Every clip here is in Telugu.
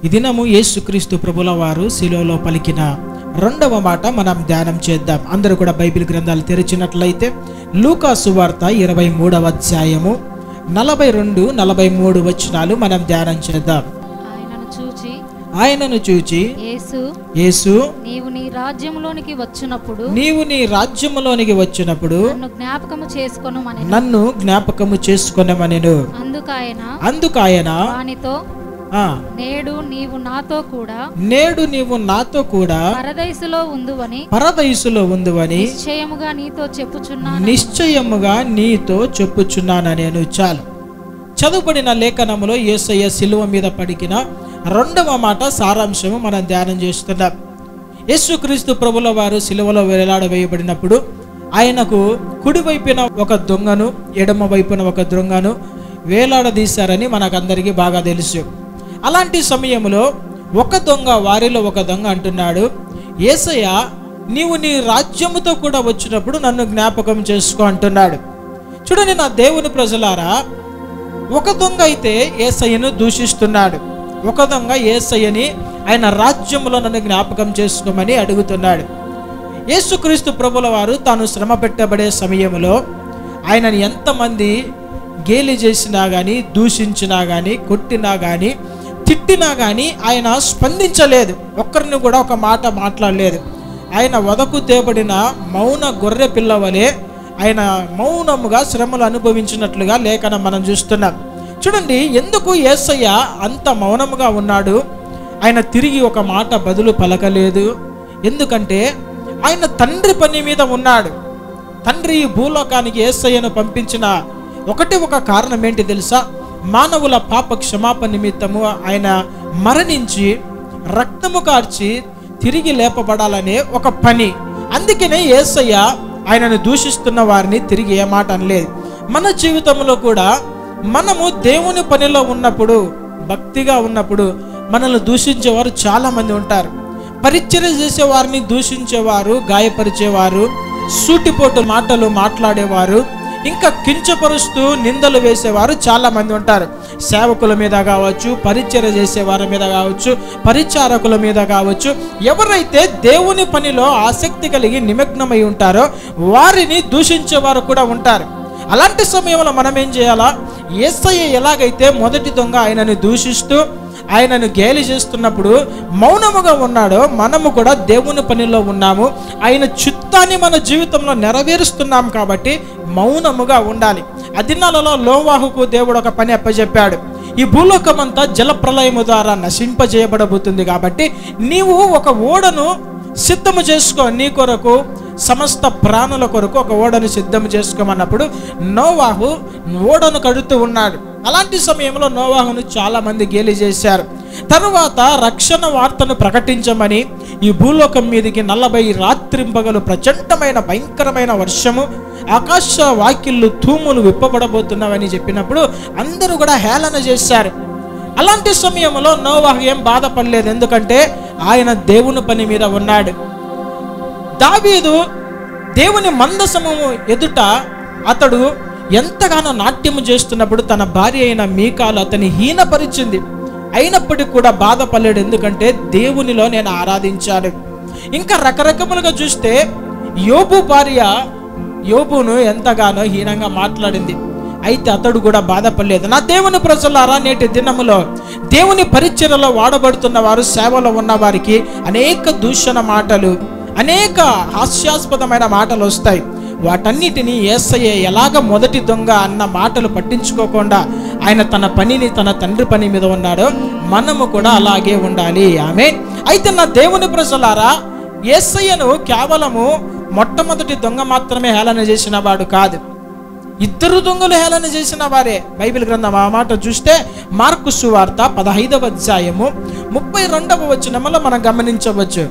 ఈ దినము యేసుక్రీస్తు ప్రభుల వారు శిలువలో పలికిన రెండవ మాట మనం ధ్యానం చేద్దాం. అందరూ కూడా బైబిల్ గ్రంథాలు తెరిచినట్లయితే లూకా సువార్త 23వ అధ్యాయము 42-43 వచనాలు మనం ధ్యానం చేద్దాం. ఆయనను చూచి యేసు నీవు నీ రాజ్యములోనికి వచ్చినప్పుడు నన్ను జ్ఞాపకము చేసుకొనమనెను. అందుకాయన వానితో నేడు నీవు నాతో కూడా పరదైసులో ఉందువని నిశ్చయముగా నీతో చెప్పుచున్నాను నేను. చాలు. చదువుబడిన లేఖనములో యేసయ్య శిలువ మీద పడికిన రెండవ మాట సారాంశము మనం ధ్యానం చేస్తున్నాం. యేసుక్రీస్తు ప్రభుల వారు శిలువలో వేలాడవేయబడినప్పుడు ఆయనకు కుడి వైపున ఒక దొంగను, ఎడమ వైపున ఒక దొంగను వేలాడదీశారని మనకందరికీ బాగా తెలుసు. అలాంటి సమయంలో వారిలో ఒక దొంగ అంటున్నాడు, యేసయ్య నీవు నీ రాజ్యముతో కూడా వచ్చినప్పుడు నన్ను జ్ఞాపకం చేసుకో అంటున్నాడు. చూడండి నా దేవుని ప్రజలారా, ఒక దొంగ అయితే యేసయ్యను దూషిస్తున్నాడు, ఒక దొంగ యేసయ్యని ఆయన రాజ్యంలో నన్ను జ్ఞాపకం చేసుకోమని అడుగుతున్నాడు. యేసుక్రీస్తు ప్రభుల వారు తాను శ్రమ పెట్టబడే సమయంలో ఆయనని ఎంతమంది గేలి చేసినా కానీ, దూషించినా కానీ, కొట్టినా కానీ, తిట్టినా కానీ ఆయన స్పందించలేదు. ఒక్కరిని కూడా ఒక మాట మాట్లాడలేదు. ఆయన వదకు తేబడిన మౌన గొర్రె పిల్లవలే ఆయన మౌనముగా శ్రమలు అనుభవించినట్లుగా లేఖనం మనం చూస్తున్నాం. చూడండి, ఎందుకు యేసయ్య అంత మౌనముగా ఉన్నాడు? ఆయన తిరిగి ఒక మాట బదులు పలకలేదు. ఎందుకంటే ఆయన తండ్రి పని మీద ఉన్నాడు. తండ్రి ఈ భూలోకానికి యేసయ్యను పంపించిన ఒక కారణం ఏంటి తెలుసా? మానవుల పాప క్షమాపణ నిమిత్తము ఆయన మరణించి రక్తము కార్చి తిరిగి లేపబడాలనే ఒక పని. అందుకనే యేసయ్య ఆయనను దూషిస్తున్న వారిని తిరిగి ఏ మాట అనలేదు. మన జీవితంలో కూడా మనము దేవుని పనిలో ఉన్నప్పుడు, భక్తిగా ఉన్నప్పుడు మనల్ని దూషించేవారు చాలా మంది ఉంటారు. పరిచర్య చేసే వారిని దూషించేవారు, గాయపరిచేవారు, సూటిపోటు మాటలు మాట్లాడేవారు, ఇంకా కించపరుస్తూ నిందలు వేసేవారు చాలా మంది ఉంటారు. సేవకుల మీద కావచ్చు, పరిచర్య చేసే వారి మీద కావచ్చు, పరిచారకుల మీద కావచ్చు, ఎవరైతే దేవుని పనిలో ఆసక్తి కలిగి నిమగ్నమై ఉంటారో వారిని దూషించేవారు కూడా ఉంటారు. అలాంటి సమయంలో మనం ఏం చేయాలా? యేసయ్య ఎలాగైతే మొదటి దొంగ ఆయనను దూషిస్తూ ఆయనను గేలి చేస్తున్నప్పుడు మౌనముగా ఉన్నాడో, మనము కూడా దేవుని పనిలో ఉన్నాము, ఆయన చిత్తాన్ని మన జీవితంలో నెరవేరుస్తున్నాం కాబట్టి మౌనముగా ఉండాలి. ఆ దినాలలో నోవాహుకు దేవుడు ఒక పని అప్పచెప్పాడు. ఈ భూలోకమంతా జల ప్రళయము ద్వారా నశింపజేయబడబోతుంది కాబట్టి నీవు ఒక ఓడను సిద్ధము చేసుకో, నీ కొరకు సమస్త ప్రాణుల కొరకు ఒక ఓడను సిద్ధం చేసుకోమన్నప్పుడు నోవాహు ఓడను కడుతూ ఉన్నాడు. అలాంటి సమయంలో నోవాహును చాలా మంది గేలి చేశారు. తరువాత రక్షణ వార్తను ప్రకటించమని ఈ భూలోకం మీదకి 40 రాత్రింపగలు ప్రచండమైన భయంకరమైన వర్షము, ఆకాశ వాకిళ్ళు తూములు విప్పబడబోతున్నావని చెప్పినప్పుడు అందరూ కూడా హేళన చేశారు. అలాంటి సమయంలో నోవాహు ఏం బాధపడలేదు, ఎందుకంటే ఆయన దేవుని పని మీద ఉన్నాడు. దావీదు దేవుని మందసము ఎదుట అతడు ఎంతగానో నాట్యము చేస్తున్నప్పుడు తన భార్య అయిన మీకాలు అతని హీనపరిచింది. అయినప్పటికీ కూడా బాధపడలేడు, ఎందుకంటే దేవునిలో నేను ఆరాధించాడు. ఇంకా రకరకములుగా చూస్తే యోబు భార్య యోబును ఎంతగానో హీనంగా మాట్లాడింది. అయితే అతడు కూడా బాధపడలేదు. నా దేవుని ప్రజలారా, నేటి దినములో దేవుని పరిచర్యలో వాడబడుతున్న వారు, సేవలో ఉన్న వారికి అనేక దూషణ మాటలు, అనేక హాస్యాస్పదమైన మాటలు వస్తాయి. వాటన్నిటినీ యేసయ్య ఎలాగ మొదటి దొంగ అన్న మాటలు పట్టించుకోకుండా ఆయన తన పనిని, తన తండ్రి పని మీద ఉన్నాడో మనము కూడా అలాగే ఉండాలి. ఆమేన్. అయితే నా దేవుని ప్రజలారా, యేసయ్యను కేవలము మొట్టమొదటి దొంగ మాత్రమే హేళన చేసిన వాడు కాదు, 2 దొంగలు హేళన చేసిన వారే. బైబిల్ గ్రంథం ఆ మాట చూస్తే మార్కు సువార్త 15వ అధ్యాయము 32వ వచనములో మనం గమనించవచ్చు.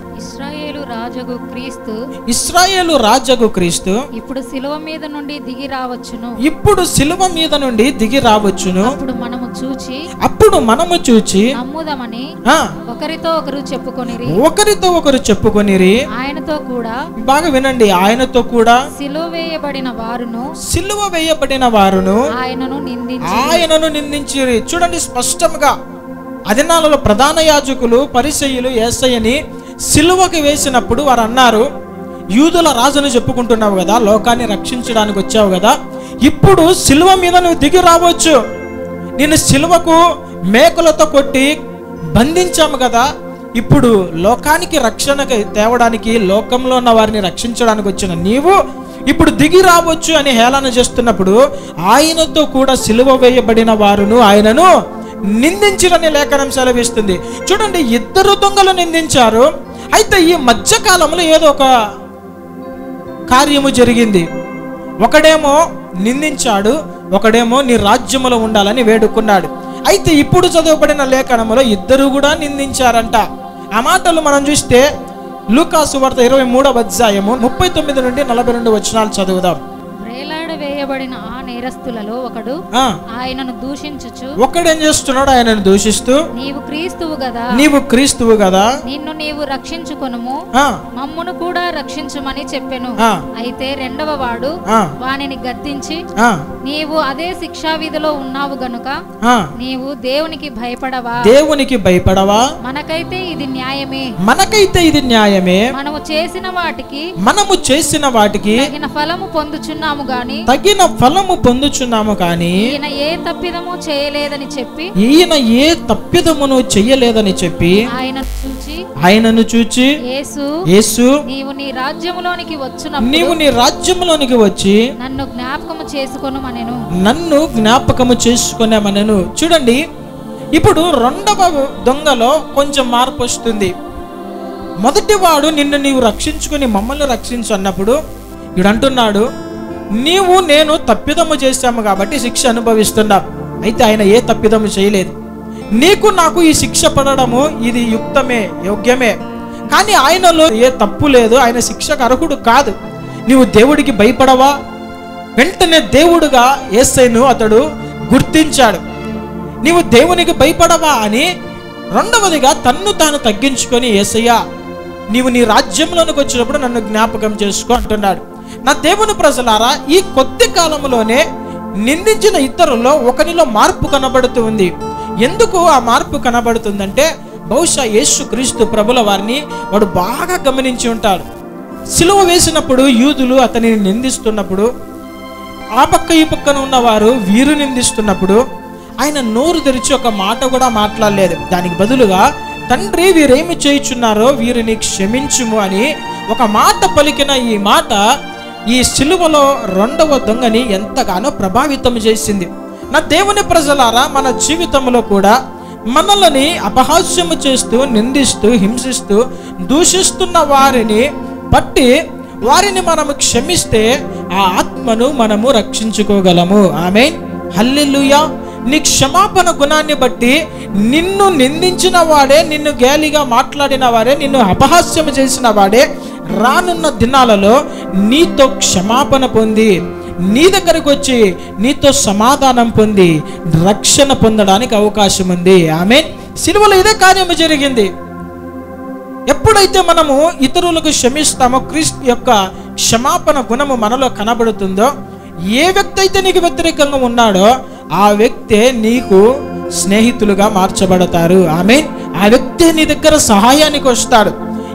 ఇశ్రాయేలు రాజగు క్రీస్తు ఇప్పుడు సిలువ మీద నుండి దిగి రావచ్చును. అప్పుడు మనము చూచి నమ్ముదామని ఒకరితో ఒకరు చెప్పుకొనిరి. ఆయనతో కూడా, బాగా వినండి, ఆయనతో కూడా సిలువ వేయబడిన వారును ఆయనను నిందించిరి. చూడండి, స్పష్టంగా అదినాలలో ప్రధాన యాజకులు పరిసయ్యులు యేసయ్యని సిలువకి వేసినప్పుడు వారు అన్నారు, యూదుల రాజును చెప్పుకుంటున్నావు కదా, లోకాన్ని రక్షించడానికి వచ్చావు కదా, ఇప్పుడు సిలువ మీద నువ్వు దిగి రావచ్చు, నిన్ను సిలువకు మేకులతో కొట్టి బంధించాము కదా, ఇప్పుడు లోకానికి రక్షణకి తేవడానికి, లోకంలో ఉన్న వారిని రక్షించడానికి వచ్చిన నీవు ఇప్పుడు దిగి రావచ్చు అని హేళన చేస్తున్నప్పుడు ఆయనతో కూడా సిలువ వేయబడిన వారును ఆయనను నిందించిరని లేఖనం సెలవిస్తుంది. చూడండి, ఇద్దరు దొంగలు నిందించారు. అయితే ఈ మధ్యకాలంలో ఏదో ఒక కార్యము జరిగింది. ఒకడేమో నిందించాడు, ఒకడేమో నీ రాజ్యములో ఉండాలని వేడుకున్నాడు. అయితే ఇప్పుడు చదవబడిన లేఖనములో ఇద్దరు కూడా నిందించారంట. ఆ మాటలు మనం చూస్తే లూకాసు వార్త 23వ అధ్యాయము 39 నుండి 42 వచనాలు చదువుదాం. వేయబడిన ఆ నేరస్తులలో ఒకడు ఆయనను దూషించుచు, ఒకడేం చేస్తున్నాడు? ఆయనను దూషిస్తూ, నీవు క్రీస్తువు గదా, నిన్ను నీవు రక్షించుకొనుము, మమ్మును కూడా రక్షించుమని చెప్పెను. అయితే రెండవ వాడు వానిని గద్దించి, నీవు అదే శిక్షా విధిలో ఉన్నావు గనుక నీవు దేవునికి భయపడవా? మనకైతే ఇది న్యాయమే. మనము చేసిన వాటికి తగిన ఫలము పొందుచున్నాము గాని ఈయన ఏ తప్పిదము చేయలేదని చెప్పి ఆయనను చూచి యేసు నీవు నీ రాజ్యములోనికి వచ్చి నన్ను జ్ఞాపకము చేసుకొనమనెను. చూడండి, ఇప్పుడు రెండవ దొంగలో కొంచెం మార్పు వస్తుంది. మొదటి వాడు నిన్ను నీవు రక్షించుకుని మమ్మల్ని రక్షించు అన్నప్పుడు వీడు అంటున్నాడు, నేను తప్పిదము చేశాము కాబట్టి శిక్ష అనుభవిస్తున్నాం. అయితే ఆయన ఏ తప్పిదము చేయలేదు. నీకు నాకు ఈ శిక్ష పడడము ఇది యోగ్యమే, కానీ ఆయనలో ఏ తప్పు లేదు, ఆయన శిక్షకు అర్హుడు కాదు. నీవు దేవుడికి భయపడవా? వెంటనే దేవుడుగా యేసయ్యను అతడు గుర్తించాడు. నీవు దేవునికి భయపడవా అని రెండవదిగా తన్ను తాను తగ్గించుకొని, యేసయ్యా నీవు నీ రాజ్యంలోనికి వచ్చినప్పుడు నన్ను జ్ఞాపకం చేసుకో అంటున్నాడు. నా దేవుని ప్రజలారా, ఈ కొద్ది కాలంలోనే నిందించిన ఇద్దరులో ఒకనిలో మార్పు కనబడుతూ ఉంది. ఎందుకు ఆ మార్పు కనబడుతుందంటే, బహుశా యేసుక్రీస్తు ప్రభుల వారిని వాడు బాగా గమనించి ఉంటాడు. సిలువ వేసినప్పుడు యూదులు అతనిని నిందిస్తున్నప్పుడు, ఆ పక్క ఈ పక్కన ఉన్నవారు వీరు నిందిస్తున్నప్పుడు ఆయన నోరు తెరిచి ఒక మాట కూడా మాట్లాడలేదు. దానికి బదులుగా, తండ్రి వీరేమి చేయుచున్నారో వీరిని క్షమించుము అని ఒక మాట పలికిన ఈ మాట ఈ సిలువలో రెండవ దొంగని ఎంతగానో ప్రభావితం చేసింది. నా దేవుని ప్రజలారా, మన జీవితంలో కూడా మనల్ని అపహాస్యము చేస్తూ, నిందిస్తూ, హింసిస్తూ, దూషిస్తున్న వారిని బట్టి వారిని మనము క్షమిస్తే ఆ ఆత్మను మనము రక్షించుకోగలము. ఆమేన్, హల్లెలూయా. నీ క్షమాపణ గుణాన్ని బట్టి నిన్ను నిందించిన వాడే, నిన్ను గేలిగా మాట్లాడిన వాడే, నిన్ను అపహాస్యం చేసిన వాడే రానున్న దినాలలో నీతో క్షమాపణ పొంది, నీ దగ్గరకు వచ్చి నీతో సమాధానం పొంది రక్షణ పొందడానికి అవకాశం ఉంది. ఆమేన్. సిలువలో ఇదే కార్యము జరిగింది. ఎప్పుడైతే మనము ఇతరులకు క్షమిస్తామో, క్రీస్తు యొక్క క్షమాపణ గుణము మనలో కనబడుతుందో, ఏ వ్యక్తి అయితే నీకు వ్యతిరేకంగా ఉన్నాడో ఆ వ్యక్తే నీకు స్నేహితులుగా మార్చబడతారు. ఆమేన్. ఆ వ్యక్తే నీ దగ్గర సహాయానికి వస్తాడు.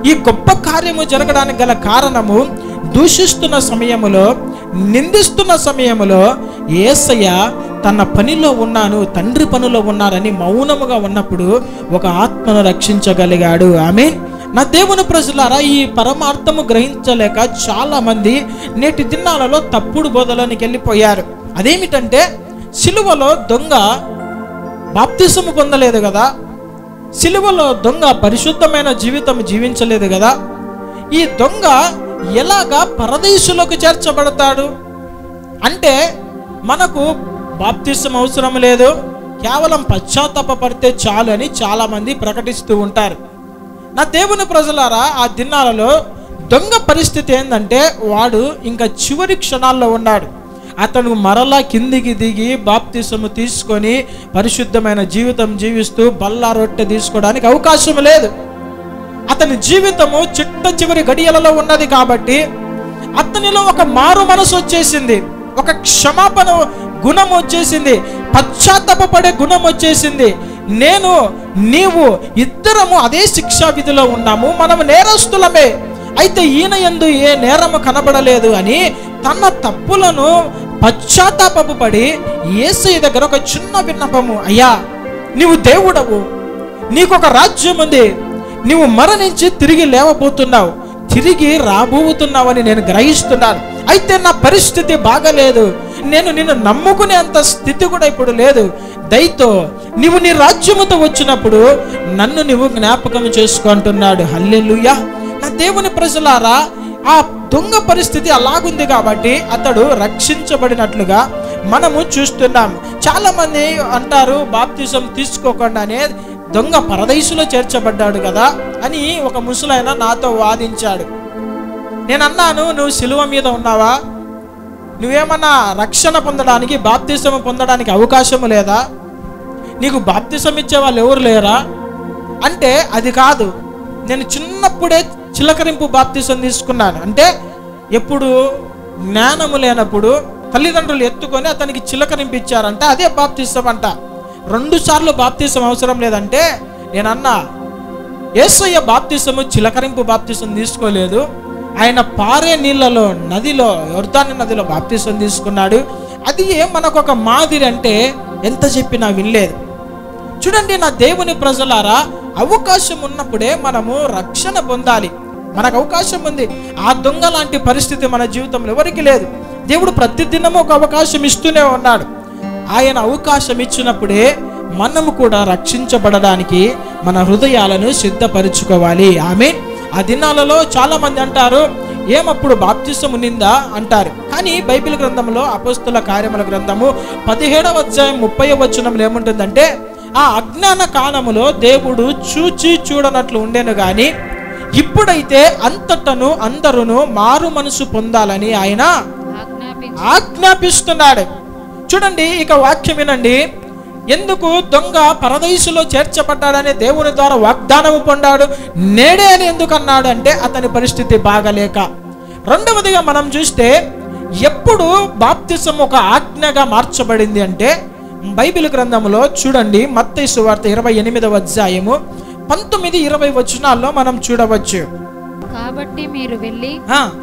ఈ గొప్ప కార్యము జరగడానికి గల కారణము, దూషిస్తున్న సమయములో, నిందిస్తున్న సమయములో యేసయ్య తన పనిలో ఉన్నాను, తండ్రి పనిలో ఉన్నారని మౌనముగా ఉన్నప్పుడు ఒక ఆత్మను రక్షించగలిగాడు. ఆమేన్. నా దేవుని ప్రజలారా, ఈ పరమార్థము గ్రహించలేక చాలా మంది నేటి దినాలలో తప్పుడు బోధలోనికి వెళ్ళిపోయారు. అదేమిటంటే, సిలువలో దొంగ బాప్తిసము పొందలేదు కదా, సిలువలో దొంగ పరిశుద్ధమైన జీవితం జీవించలేదు కదా, ఈ దొంగ ఎలాగా పరదేశులకు చేర్చబడతాడు అంటే, మనకు బాప్తిసం అవసరం లేదు, కేవలం పశ్చాత్తాపడితే చాలు అని చాలా మంది ప్రకటిస్తూ ఉంటారు. నా దేవుని ప్రజలారా, ఆ దినాలలో దొంగ పరిస్థితి ఏంటంటే, వాడు ఇంకా చివరి క్షణాల్లో ఉన్నాడు. అతను మరలా కిందికి దిగి బాప్తిసము తీసుకొని పరిశుద్ధమైన జీవితం జీవిస్తూ బల్లా రొట్టె తీసుకోవడానికి అవకాశం లేదు. అతని జీవితము చిట్ట చివరి గడియలలో ఉన్నది కాబట్టి అతనిలో ఒక మారు మనసు వచ్చేసింది, ఒక క్షమాపణ గుణం వచ్చేసింది, పశ్చాత్తాపపడే గుణం వచ్చేసింది. నేను నీవు ఇద్దరము అదే శిక్షా విధిలో ఉన్నాము, మనము నేరస్తులమే. అయితే ఈయన యందు ఏ నేరము కనబడలేదు అని తన తప్పులను పశ్చాత్తాపపడి యేసయ్య దగ్గర ఒక చిన్న విన్నపము, అయ్యా నీవు దేవుడవు, నీకు ఒక రాజ్యం ఉంది, నీవు మరణించి తిరిగి లేవబోతున్నావు, తిరిగి రాబోతున్నావని నేను గ్రహిస్తున్నాను. అయితే నా పరిస్థితి బాగలేదు, నేను నిన్ను నమ్ముకునే అంత స్థితి కూడా ఇప్పుడు లేదు. దయతో నీవు నీ రాజ్యముతో వచ్చినప్పుడు నన్ను నీవు జ్ఞాపకం చేసుకుంటున్నాడు. హల్లెలూయా. నా దేవుని ప్రజలారా, ఆ దొంగ పరిస్థితి అలాగుంది కాబట్టి అతడు రక్షించబడినట్లుగా మనము చూస్తున్నాం. చాలా మంది అంటారు బాప్తిజం తీసుకోకుండానే దొంగ పరదైసులో చేర్చబడ్డాడు కదా అని ఒక ముసలాయన నాతో వాదించాడు. నేను అన్నాను, నువ్వు సిలువ మీద ఉన్నావా? నువ్వేమన్నా రక్షణ పొందడానికి, బాప్తిజం పొందడానికి అవకాశం లేదా? నీకు బాప్తిజం ఇచ్చే వాళ్ళు ఎవరు లేరా అంటే, అది కాదు, నేను చిన్నప్పుడే చిలకరింపు బాప్తిజం తీసుకున్నాను. అంటే ఎప్పుడు జ్ఞానము లేనప్పుడు తల్లిదండ్రులు ఎత్తుకొని అతనికి చిలకరింపు ఇచ్చారంట, అదే బాప్తిజం అంట. 2 సార్లు బాప్తిజం అవసరం లేదంటే నేనన్నా, యేసయ్య బాప్తిజము చిలకరింపు బాప్తిజం తీసుకోలేదు, ఆయన పారే నీళ్ళలో, నదిలో, యొర్దాను నదిలో బాప్తిజం తీసుకున్నాడు. అది మనకు ఒక మాదిరి అంటే ఎంత చెప్పినా వినలేదు. చూడండి నా దేవుని ప్రజలారా, అవకాశం ఉన్నప్పుడే మనము రక్షణ పొందాలి. మనకు అవకాశం ఉంది. ఆ దొంగ లాంటి పరిస్థితి మన జీవితంలో ఎవరికి లేదు. దేవుడు ప్రతిదినము ఒక అవకాశం ఇస్తూనే ఉన్నాడు. ఆయన అవకాశం ఇచ్చినప్పుడే మనము కూడా రక్షించబడడానికి మన హృదయాలను సిద్ధపరచుకోవాలి. ఆమేన్. ఆ దినాలలో చాలా మంది అంటారు, ఏమప్పుడు బాప్తిజం ఉన్నిందా అంటారు. కానీ బైబిల్ గ్రంథంలో అపోస్తుల కార్యముల గ్రంథము 17వ అధ్యాయం 30వ వచనంలో ఏముంటుందంటే, ఆ అజ్ఞాన కాలములో దేవుడు చూచి చూడనట్లు ఉండేను గాని ఇప్పుడైతే అంతటను అందరూ మారు మనసు పొందాలని ఆయన ఆజ్ఞాపిస్తున్నాడు. చూడండి ఇక వాక్యం వినండి. ఎందుకు దొంగ పరదైసులో చేర్చబడ్డాడని దేవుని ద్వారా వాగ్దానము పొందాడు, నేడే అని ఎందుకు అన్నాడు అంటే అతని పరిస్థితి బాగలేక. రెండవదిగా మనం చూస్తే ఎప్పుడు బాప్తిజం ఒక ఆజ్ఞగా మార్చబడింది అంటే బైబిల్ గ్రంథంలో చూడండి, మత్తయి సువార్త 28వ అధ్యాయము 19-20 వచనాల్లో మనం చూడవచ్చు. కాబట్టి మీరు వెళ్ళి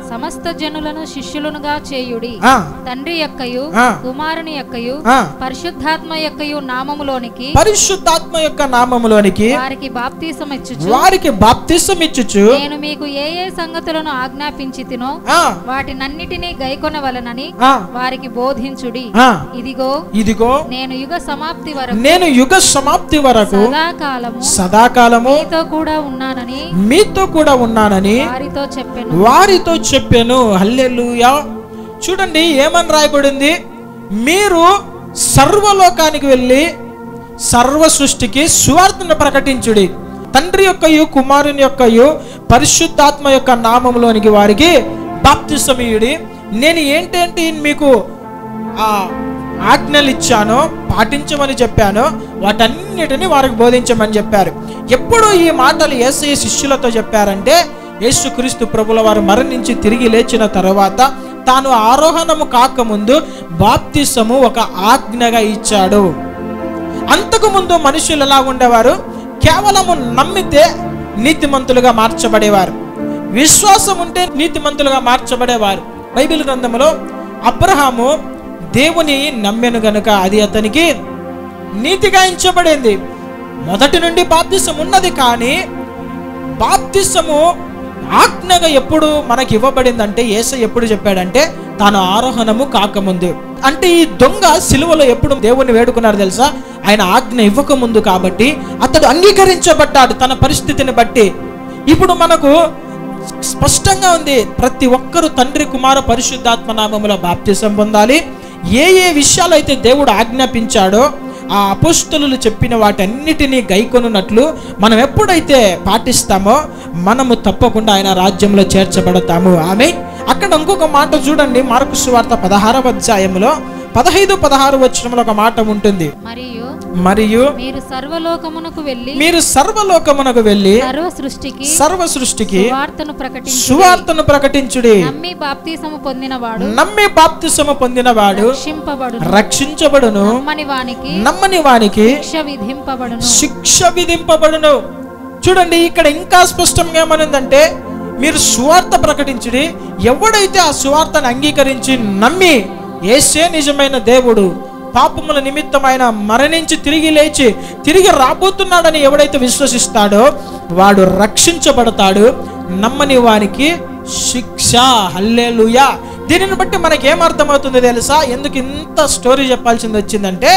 సమస్త జనులను శిష్యులుగా చేయుడి, తండ్రి యొక్కయు కుమారుని యొక్కయు పరిశుద్ధాత్మ యొక్కయు నామములోనికి వారికి బాప్తిసం ఇచ్చుచు నేను మీకు ఏ ఏ సంగతులను ఆజ్ఞాపించితినో వాటినన్నిటినీ గైకొనవలెనని వారికి బోధించుడి. ఇదిగో నేను యుగ సమాప్తి వరకు సదాకాలము మీతో కూడా ఉన్నానని వారితో చెప్పాను. హల్లెలూయా. చూడండి ఏమని రాయబడింది, మీరు సర్వలోకానికి వెళ్ళి సర్వ సృష్టికి సువార్తను ప్రకటించుడి, తండ్రి యొక్కయు కుమారుని యొక్కయు పరిశుద్ధాత్మ యొక్క నామములోనికి వారికి బాప్తిసం ఇయ్యుడి. నేను ఏంటంటే మీకు ఆజ్ఞలు ఇచ్చానో, పాటించమని చెప్పానో వాటన్నిటిని వారికి బోధించమని చెప్పారు. ఎప్పుడు ఈ మాటలు యేసయ్య శిష్యులతో చెప్పారంటే యేసుక్రీస్తు ప్రభుల వారు మరణించి తిరిగి లేచిన తర్వాత తాను ఆరోహణము కాకముందు బాప్తిసము ఒక ఆజ్ఞగా ఇచ్చాడు. అంతకు ముందు మనుషులు ఎలా ఉండేవారు, కేవలము నమ్మితే నీతిమంతులుగా మార్చబడేవారు, విశ్వాసం ఉంటే నీతిమంతులుగా మార్చబడేవారు. బైబిల్ గ్రంథంలో అబ్రహాము దేవుని నమ్మెను గనుక అది అతనికి నీతిగా ఎంచబడింది. మొదటి నుండి బాప్తిసం ఉన్నది, కానీ బాప్తిసము ఆజ్ఞగా ఎప్పుడు మనకి ఇవ్వబడిందంటే యేసయ్య ఎప్పుడు చెప్పాడంటే తాను ఆరోహణము కాకముందు. అంటే ఈ దొంగ సిలువలో ఎప్పుడు దేవుని వేడుకున్నారు తెలుసా, ఆయన ఆజ్ఞ ఇవ్వకముందు. కాబట్టి అతడు అంగీకరించబడ్డాడు తన పరిస్థితిని బట్టి. ఇప్పుడు మనకు స్పష్టంగా ఉంది, ప్రతి ఒక్కరూ తండ్రి కుమార పరిశుద్ధాత్మ నామములో బాప్తిసం పొందాలి. ఏ ఏ విషయాలు అయితే దేవుడు ఆజ్ఞాపించాడో ఆ అపోస్తలులు చెప్పిన వాటన్నిటినీ గైకొనున్నట్లు మనం ఎప్పుడైతే పాటిస్తామో మనము తప్పకుండా ఆయన రాజ్యంలో చేర్చబడతాము. ఆమె అక్కడ ఇంకొక మాట చూడండి, మార్కు సువార్త 16వ అధ్యాయంలో 15-16 వచనంలో ఒక మాట ఉంటుంది. మరియు మీరు సర్వలోకమునకు వెళ్ళి సర్వ సృష్టికి సువార్తను ప్రకటించుడి. నమ్మి బాప్తిసము పొందినవాడు రక్షించబడును, నమ్మని వానికి శిక్ష విధింపబడును. చూడండి, ఇక్కడ ఇంకా స్పష్టంగా ఏమనుందంటే, మీరు సువార్త ప్రకటించుడి. ఎవడైతే ఆ సువార్తను అంగీకరించి నమ్మి యేసే నిజమైన దేవుడు, పాపముల నిమిత్తమైన మరణించి తిరిగి లేచి తిరిగి రాబోతున్నాడని ఎవడైతే విశ్వసిస్తాడో వాడు రక్షించబడతాడు. నమ్మని వానికి శిక్ష. హల్లెలూయా. దీనిని బట్టి మనకి ఏమర్థమవుతుందో తెలుసా? ఎందుకు ఇంత స్టోరీ చెప్పాల్సింది వచ్చిందంటే,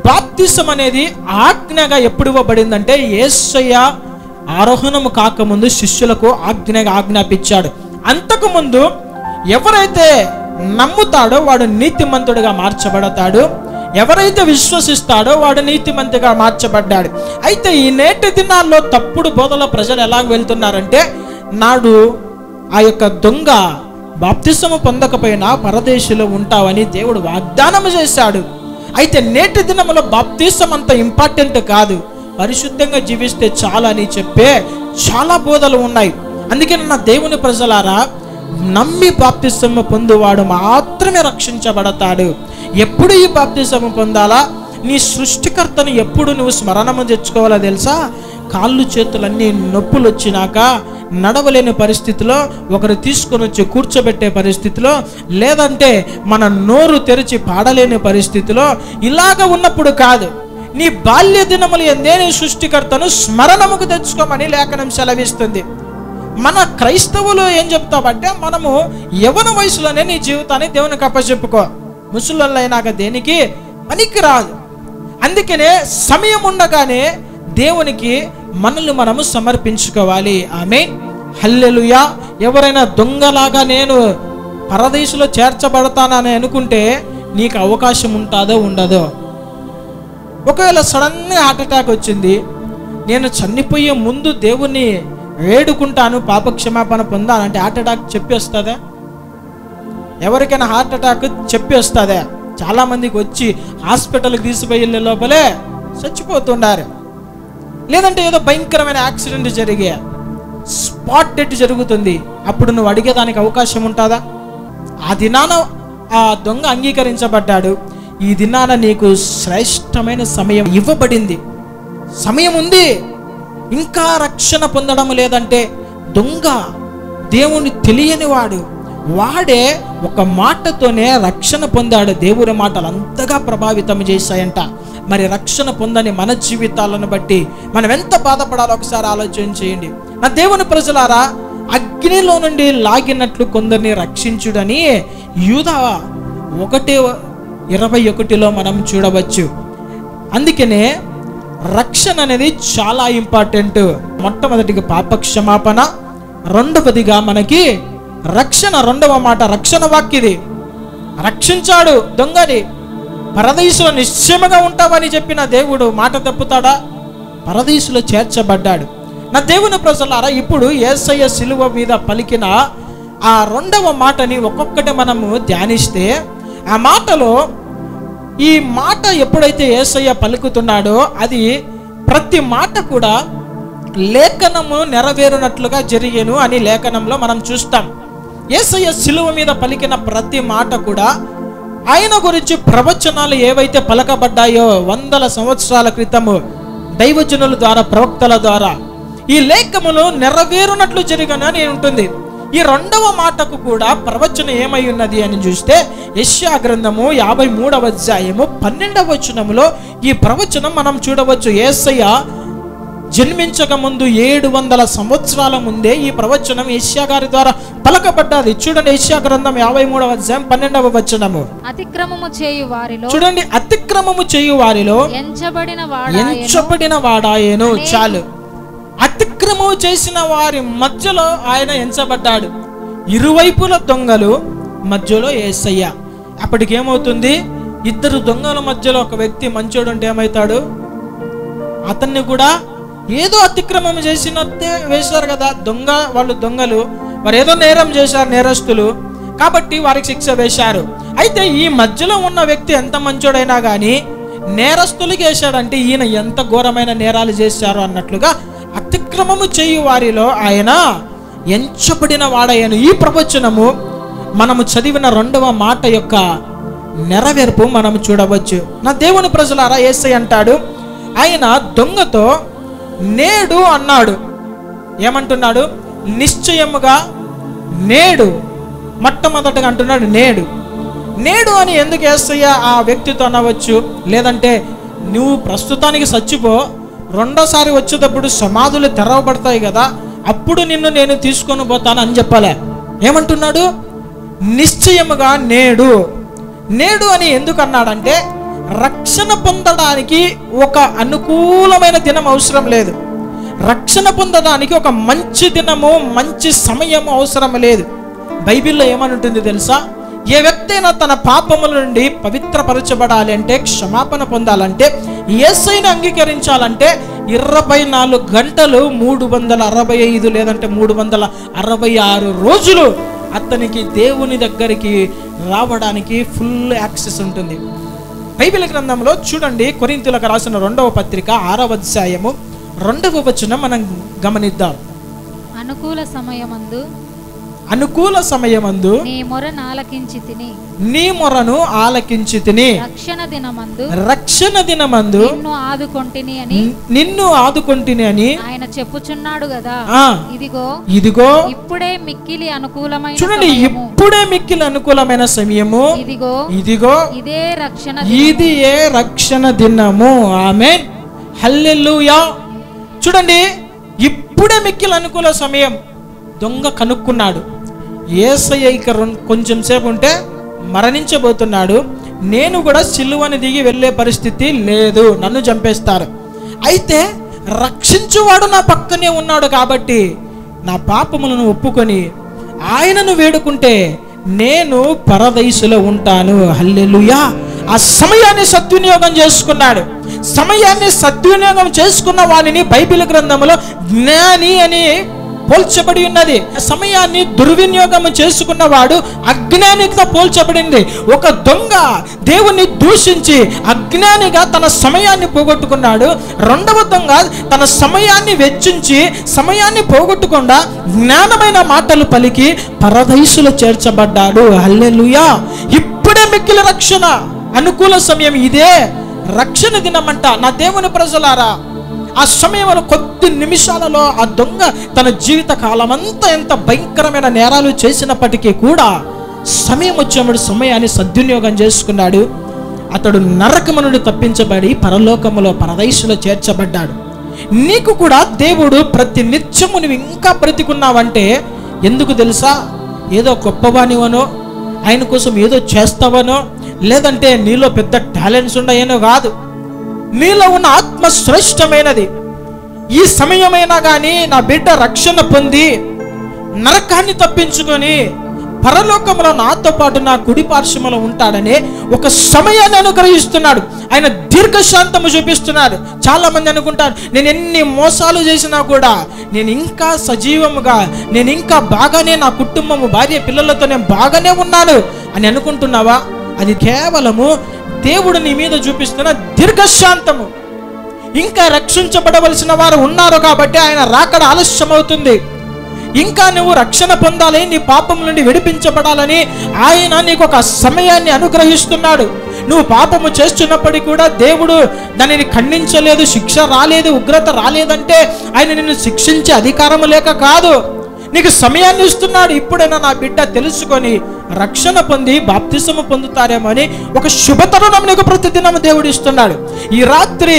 బాప్తిసం అనేది ఆజ్ఞగా ఎప్పుడు ఇవ్వబడిందంటే, యేసయ్య ఆరోహణము కాకముందు శిష్యులకు ఆజ్ఞగా ఆజ్ఞాపించాడు. అంతకుముందు ఎవరైతే నమ్ముతాడో వాడు నీతిమంతుడిగా మార్చబడతాడు, ఎవరైతే విశ్వసిస్తాడో వాడు నీతిమంతుగా మార్చబడ్డాడు. అయితే ఈ నేటి దినాల్లో తప్పుడు బోధలో ప్రజలు ఎలా వెళ్తున్నారంటే, నాడు ఆ యొక్క దొంగ బాప్తిసము పొందకపోయినా పరదేశంలో ఉంటావని దేవుడు వాగ్దానం చేశాడు. అయితే నేటి దినములో బాప్తిసం అంత ఇంపార్టెంట్ కాదు, పరిశుద్ధంగా జీవిస్తే చాలు అని చెప్పే చాలా బోధలు ఉన్నాయి. అందుకే నా దేవుని ప్రజలారా, నమ్మి బాప్తిసము పొందువాడు మాత్రమే రక్షించబడతాడు. ఎప్పుడు ఈ బాప్తిసము పొందాలా? నీ సృష్టికర్తను ఎప్పుడు నువ్వు స్మరణము తెచ్చుకోవాలో తెలుసా? కాళ్ళు చేతులన్నీ నొప్పులు వచ్చినాక, నడవలేని పరిస్థితిలో, ఒకరు తీసుకొని వచ్చి కూర్చోబెట్టే పరిస్థితిలో, లేదంటే మన నోరు తెరిచి పాడలేని పరిస్థితిలో, ఇలాగ ఉన్నప్పుడు కాదు, నీ బాల్య దినములు ఎందే నీ సృష్టికర్తను స్మరణముకు తెచ్చుకోమని లేఖనం సెలవిస్తుంది. మన క్రైస్తవులు ఏం చెప్తామంటే, మనము యవ్వన వయసులోనే నీ జీవితాన్ని దేవునికి అప్పచెప్పుకో, ముసలైనాక దేనికి పనికి రాదు. అందుకనే సమయం ఉండగానే దేవునికి మనల్ని మనము సమర్పించుకోవాలి. ఆమేన్, హల్లెలూయా. ఎవరైనా దొంగలాగా నేను పరదేశంలో చేర్చబడతానని అనుకుంటే నీకు అవకాశం ఉంటుందో ఉండదో? ఒకవేళ సడన్గా హార్ట్ అటాక్ వచ్చింది, నేను చనిపోయే ముందు దేవుణ్ణి వేడుకుంటాను, పాపక్షమాపణ పొందానంటే హార్ట్ అటాక్ చెప్పి వస్తుందా? ఎవరికైనా హార్ట్ అటాక్ చెప్పి వస్తుందా? చాలామందికి వచ్చి హాస్పిటల్కి తీసుకుపోయే లోపలే చచ్చిపోతుండారు. లేదంటే ఏదో భయంకరమైన యాక్సిడెంట్ జరిగే స్పాట్ డెత్ జరుగుతుంది, అప్పుడు నువ్వు అడిగేదానికి అవకాశం ఉంటుందా? ఆ దినాన ఆ దొంగ అంగీకరించబడ్డాడు. ఈ దినాన నీకు శ్రేష్టమైన సమయం ఇవ్వబడింది, సమయం ఉంది. ఇంకా రక్షణ పొందడం లేదంటే దొంగ, దేవుని తెలియని వాడే ఒక మాటతోనే రక్షణ పొందాడు. దేవుని మాటలు అంతగా ప్రభావితం చేశాయంట. మరి రక్షణ పొందని మన జీవితాలను బట్టి మనం ఎంత బాధపడాలో ఒకసారి ఆలోచన చేయండి. నా దేవుని ప్రజలారా, అగ్నిలో నుండి లాగినట్లు కొందరిని రక్షించుడని యూదా 1:21 మనం చూడవచ్చు. అందుకనే రక్షణ అనేది చాలా ఇంపార్టెంట్. మొట్టమొదటిగా పాపక్షమాపణ, రెండవదిగా మనకి రక్షణ. రెండవ మాట రక్షణ వాక్యది. రక్షించాడు దొంగని. పరదేశంలో నిశ్చయముగా ఉంటావని చెప్పిన దేవుడు మాట తప్పుతాడా? పరదేశంలో చేర్చబడ్డాడు. నా దేవుని ప్రజలారా, ఇప్పుడు యేసయ్య సిలువ మీద పలికిన ఆ రెండవ మాటని ఒక్కొక్కటి మనము ధ్యానిస్తే, ఆ మాటలో ఈ మాట ఎప్పుడైతే యేసయ్య పలుకుతున్నాడో అది ప్రతి మాట కూడా లేఖనము నెరవేరునట్లుగా జరిగేను అని లేఖనంలో మనం చూస్తాం. యేసయ్య సిలువ మీద పలికిన ప్రతి మాట కూడా ఆయన గురించి ప్రవచనాలు ఏవైతే పలకబడ్డాయో 100 సంవత్సరాల క్రితము దైవజనుల ద్వారా, ప్రవక్తల ద్వారా ఈ లేఖములు నెరవేరునట్లు జరిగనని ఉంటుంది. ఈ రెండవ మాటకు కూడా ప్రవచనం ఏమై ఉన్నది అని చూస్తే, యెషయా గ్రంథము 53వ అధ్యాయము 12వ వచనములో ఈ ప్రవచనం మనం చూడవచ్చు. యేసయ్య జన్మించక ముందు 700 సంవత్సరాల ముందే ఈ ప్రవచనం యెషయా గారి ద్వారా పలకబడ్డది. చూడండి, యెషయా గ్రంథం 53వ అధ్యాయం 12వ వచనము. అతిక్రమము చేయు వారిలో, చూడండి, అతిక్రమము చేయు వారిలో ఎంచబడిన వాడాయేను. చాలు, అతిక్రమము చేసిన వారి మధ్యలో ఆయన ఎంచబడ్డాడు. ఇరువైపుల దొంగలు, మధ్యలో యేసయ్య. అప్పటికేమవుతుంది? ఇద్దరు దొంగల మధ్యలో ఒక వ్యక్తి మంచోడు అంటే ఏమవుతాడు? అతన్ని కూడా ఏదో అతిక్రమం చేసినట్టే వేశారు కదా. వాళ్ళు దొంగలు, వారు ఏదో నేరం చేశారు, నేరస్తులు కాబట్టి వారికి శిక్ష వేశారు. అయితే ఈ మధ్యలో ఉన్న వ్యక్తి ఎంత మంచోడైనా కానీ నేరస్తులకి వేశాడంటే ఈయన ఎంత ఘోరమైన నేరాలు చేశారో అన్నట్లుగా అతిక్రమము చేయు వారిలో ఆయన ఎంచబడిన వాడయ్యాను. ఈ ప్రవచనము మనము చదివిన 2వ మాట యొక్క నెరవేర్పు మనం చూడవచ్చు. నా దేవుని ప్రజలారా, యేసయ్య అంటాడు, ఆయన దొంగతో నేడు అన్నాడు. ఏమంటున్నాడు? నిశ్చయముగా నేడు. మొట్టమొదటగా అంటున్నాడు నేడు. నేడు అని ఎందుకు యేసయ్య ఆ వ్యక్తితో అనవచ్చు? లేదంటే నువ్వు ప్రస్తుతానికి చచ్చిపో, రెండోసారి వచ్చేటప్పుడు సమాధులు తెరవబడతాయి కదా, అప్పుడు నిన్ను నేను తీసుకొని పోతాను అని చెప్పలే. ఏమంటున్నాడు? నిశ్చయముగా నేడు. నేడు అని ఎందుకు అన్నాడంటే రక్షణ పొందడానికి ఒక అనుకూలమైన దినం అవసరం లేదు. రక్షణ పొందడానికి ఒక మంచి దినము, మంచి సమయము అవసరం లేదు. బైబిల్లో ఏమనుంటుంది తెలుసా? ఏ వ్యక్తి అయినా తన పాపముల నుండి పవిత్రపరచబడాలి అంటే, క్షమాపణ పొందాలంటే, యేసయ్యను అంగీకరించాలంటే 24 గంటలు 365 లేదంటే 366 రోజులు అతనికి దేవుని దగ్గరికి రావడానికి ఫుల్ యాక్సెస్ ఉంటుంది. బైబిల్ గ్రంథంలో చూడండి, కొరింథీయులకు రాసిన 2వ పత్రిక 6వ అధ్యాయము 2వ వచనం మనం గమనిద్దాం. అనుకూల సమయమందు నీ మొరను ఆలకించి తిని రక్షణ దినమందు నిన్ను ఆదుకొంటిని అని ఆయన చెప్పుచున్నాడు కదా. ఇదిగో ఇప్పుడే మిక్కిలి అనుకూలమైన, చూడండి, ఇప్పుడే మిక్కిలి అనుకూలమైన సమయము. ఇదిగో ఇది ఏ రక్షణ దినము. ఆమేన్, హల్లెలూయా. చూడండి, ఇప్పుడే మిక్కిలి అనుకూల సమయం. దొంగ కనుక్కున్నాడు, యేసయ్య ఇక కొంచెం సేపు ఉంటే మరణించబోతున్నాడు, నేను కూడా సిలువని దిగి వెళ్ళే పరిస్థితి లేదు, నన్ను చంపేస్తారు. అయితే రక్షించువాడు నా పక్కనే ఉన్నాడు కాబట్టి నా పాపములను ఒప్పుకొని ఆయనను వేడుకుంటే నేను పరదైసులో ఉంటాను. హల్లెలూయా. ఆ సమయాన్ని సద్వినియోగం చేసుకున్నాడు. సమయాన్ని సద్వినియోగం చేసుకున్న వాడిని బైబిల్ గ్రంథంలో జ్ఞాని అని పోల్చబడి ఉన్నది. సమయాన్ని దుర్వినియోగం చేసుకున్న వాడు అజ్ఞానిగా పోల్చబడింది. ఒక దొంగ దేవుణ్ణి దూషించి అజ్ఞానిగా తన సమయాన్ని పోగొట్టుకున్నాడు. రెండవ దొంగ తన సమయాన్ని వెచ్చించి సమయాన్ని పోగొట్టకుండా జ్ఞానమైన మాటలు పలికి పరదైసులో చేర్చబడ్డాడు. హల్లెలూయా. ఇప్పుడే మిక్కిలి రక్షణ అనుకూల సమయం. ఇదే రక్షణ దినమంట. నా దేవుని ప్రజలారా, ఆ సమయంలో కొద్ది నిమిషాలలో ఆ దొంగ తన జీవిత కాలమంతా ఎంత భయంకరమైన నేరాలు చేసినప్పటికీ కూడా సమయం వచ్చేప్పుడు సమయాన్ని సద్వినియోగం చేసుకున్నాడు. అతడు నరకము నుండి తప్పించబడి పరలోకములో పరదైసులో చేర్చబడ్డాడు. నీకు కూడా దేవుడు ప్రతి నిత్యము నువ్వు ఇంకా బ్రతికున్నావంటే ఎందుకు తెలుసా? ఏదో గొప్పవానివనో, ఆయన కోసం ఏదో చేస్తావనో, లేదంటే నీలో పెద్ద టాలెంట్స్ ఉన్నాయనో కాదు. నీలో ఉన్న ఆత్మ శ్రేష్టమైనది. ఈ సమయమైనా కానీ నా బిడ్డ రక్షణ పొంది నరకాన్ని తప్పించుకొని పరలోకంలో నాతో పాటు నా కుడి పార్శ్వములో ఉంటాడని ఒక సమయాన్ని అనుగ్రహిస్తున్నాడు. ఆయన దీర్ఘశాంతము చూపిస్తున్నాడు. చాలా మంది అనుకుంటారు, నేను ఎన్ని మోసాలు చేసినా కూడా నేను ఇంకా సజీవముగా, నేను ఇంకా బాగానే, నా కుటుంబము భార్య పిల్లలతో నేను బాగానే ఉన్నాను అని అనుకుంటున్నావా? అది కేవలము దేవుడు నీ మీద చూపిస్తున్న దీర్ఘశాంతము. ఇంకా రక్షించబడవలసిన వారు ఉన్నారు కాబట్టి ఆయన రాకడ ఆలస్యం అవుతుంది. ఇంకా నువ్వు రక్షణ పొందాలి, నీ పాపం నుండి విడిపించబడాలని ఆయన నీకు ఒక సమయాన్ని అనుగ్రహిస్తున్నాడు. నువ్వు పాపము చేస్తున్నప్పటికీ కూడా దేవుడు దానిని ఖండించలేదు, శిక్ష రాలేదు, ఉగ్రత రాలేదంటే ఆయన నిన్ను శిక్షించే అధికారము లేక కాదు, నీకు సమయాన్ని ఇస్తున్నాడు. ఇప్పుడైనా నా బిడ్డ తెలుసుకొని రక్షణ పొంది బాప్తిసము పొందుతారేమో అని ఒక శుభతరుణం నీకు ప్రతిదినం దేవుడు ఇస్తున్నాడు. ఈ రాత్రి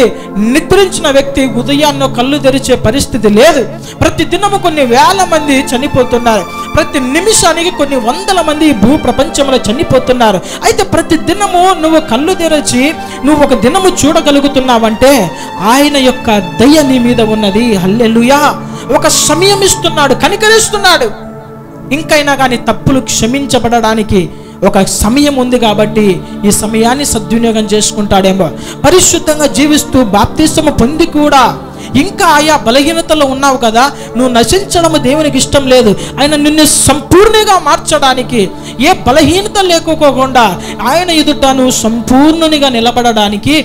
నిద్రించిన వ్యక్తి ఉదయాన్నో కళ్ళు తెరిచే పరిస్థితి లేదు. ప్రతి దినము కొన్ని వేల మంది చనిపోతున్నారు. ప్రతి నిమిషానికి కొన్ని వందల మంది ఈ భూ ప్రపంచంలో చనిపోతున్నారు. అయితే ప్రతి దినము నువ్వు కళ్ళు తెరచి నువ్వు ఒక దినము చూడగలుగుతున్నావంటే ఆయన యొక్క దయ నీ మీద ఉన్నది. హల్లెలూయా. ఒక సమయం ఇస్తున్నాడు, కనికరిస్తున్నాడు. ఇంకైనా కానీ తప్పులు క్షమించబడడానికి ఒక సమయం ఉంది కాబట్టి ఈ సమయాన్ని సద్వినియోగం చేసుకుంటాడేమో. పరిశుద్ధంగా జీవిస్తూ బాప్తిసము పొంది కూడా ఇంకా ఆయా బలహీనతలో ఉన్నావు కదా, నువ్వు నశించడం దేవునికి ఇష్టం లేదు. ఆయన నిన్ను సంపూర్ణంగా మార్చడానికి, ఏ బలహీనత లేకోకుండా ఆయన ఎదుట నువ్వు సంపూర్ణునిగా నిలబడడానికి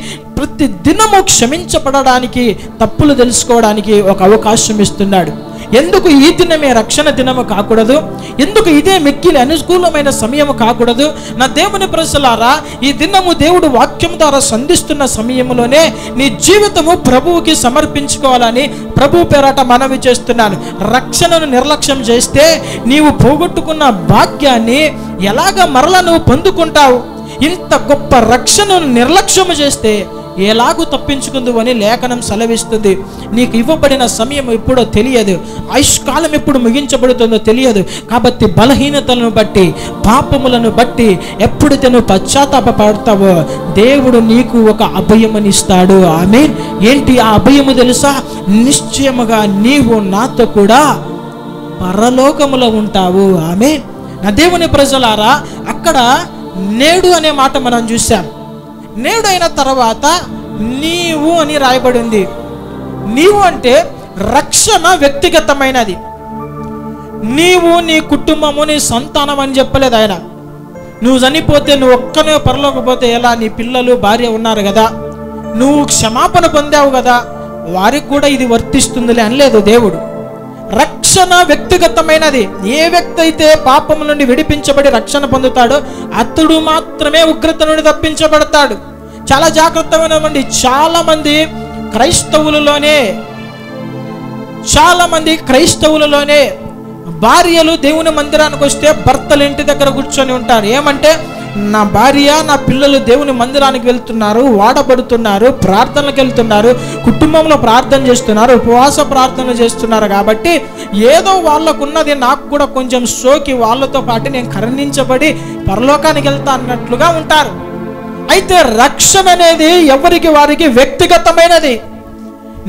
ప్రతి దినము క్షమించబడడానికి, తప్పులు తెలుసుకోవడానికి ఒక అవకాశం ఇస్తున్నాడు. ఎందుకు ఈ దినమే రక్షణ దినము కాకూడదు? ఎందుకు ఇదే మిక్కిలి అనుకూలమైన సమయము కాకూడదు? నా దేవుని ప్రజలారా, ఈ దినము దేవుడు వాక్యం ద్వారా సంధిస్తున్న సమయంలోనే నీ జీవితము ప్రభువుకి సమర్పించుకోవాలని ప్రభు పేరట మనవి చేస్తున్నాను. రక్షణను నిర్లక్ష్యం చేస్తే నీవు పోగొట్టుకున్న భాగ్యాన్ని ఎలాగ మరలా నువ్వు పొందుకుంటావు? ఇంత గొప్ప రక్షణను నిర్లక్ష్యము చేస్తే ఎలాగూ తప్పించుకుందు అని లేఖనం సెలవిస్తుంది. నీకు ఇవ్వబడిన సమయం ఎప్పుడో తెలియదు, ఆయుష్కాలం ఎప్పుడు ముగించబడుతుందో తెలియదు. కాబట్టి బలహీనతలను బట్టి, పాపములను బట్టి ఎప్పుడైతే నువ్వు పశ్చాత్తాపడతావో దేవుడు నీకు ఒక అభయమనిస్తాడు. ఆమేన్. ఏంటి ఆ అభయము తెలుసా? నిశ్చయముగా నీవు నాతో కూడా పరలోకములో ఉంటావు. ఆమేన్. నా దేవుని ప్రజలారా, అక్కడ నేడు అనే మాట మనం చూసాం. నేడు అయిన తర్వాత నీవు అని రాయబడింది. నీవు అంటే రక్షణ వ్యక్తిగతమైనది. నీవు, నీ కుటుంబము, నీ సంతానం అని చెప్పలేదు ఆయన. నువ్వు చనిపోతే, నువ్వు ఒక్కనే పరలోకపోతే ఎలా? నీ పిల్లలు, భార్య ఉన్నారు కదా, నువ్వు క్షమాపణ పొందావు కదా, వారికి కూడా ఇది వర్తిస్తుందిలే అనలేదు దేవుడు. రక్షణ వ్యక్తిగతమైనది. ఏ వ్యక్తి అయితే పాపము నుండి విడిపించబడి రక్షణ పొందుతాడో అతడు మాత్రమే ఉగ్రత నుండి తప్పించబడతాడు. చాలా జాగ్రత్తగా ఉండండి. చాలా మంది క్రైస్తవులలోనే భార్యలు దేవుని మందిరానికి వస్తే భర్తలు ఇంటి దగ్గర కూర్చొని ఉంటారు. ఏమంటే, నా భార్య, నా పిల్లలు దేవుని మందిరానికి వెళ్తున్నారు, వాడబడుతున్నారు, ప్రార్థనలకు వెళ్తున్నారు, కుటుంబంలో ప్రార్థన చేస్తున్నారు, ఉపవాస ప్రార్థన చేస్తున్నారు, కాబట్టి ఏదో వాళ్ళకున్నది నాకు కూడా కొంచెం సోకి వాళ్ళతో పాటు నేను కరుణించబడి పరలోకానికి వెళ్తా అన్నట్లుగా ఉంటారు. అయితే రక్షణ అనేది ఎవరికి వారికి వ్యక్తిగతమైనది.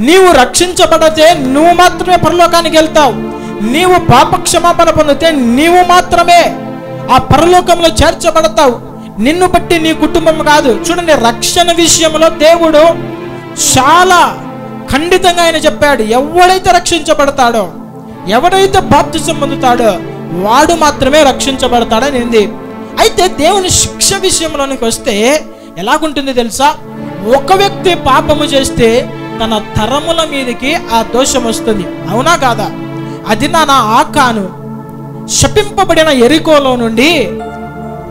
నీవు రక్షించబడితే నువ్వు మాత్రమే పరలోకానికి వెళ్తావు. నీవు పాప క్షమాపణ పొందితే నీవు మాత్రమే ఆ పరలోకంలో చేర్చబడతావు. నిన్ను బట్టి నీ కుటుంబం కాదు. చూడండి, రక్షణ విషయంలో దేవుడు చాలా ఖండితంగా ఆయన చెప్పాడు. ఎవడైతే రక్షించబడతాడో, ఎవడైతే బాప్తిసం పొందుతాడో వాడు మాత్రమే రక్షించబడతాడని ఉంది. అయితే దేవుని శిక్ష విషయంలోనికి వస్తే ఎలాగుంటుంది తెలుసా? ఒక వ్యక్తి పాపము చేస్తే తన తరముల మీదకి ఆ దోషం వస్తుంది. అవునా కాదా? అది నా ఆకాను శపింపబడిన ఎరికోలో నుండి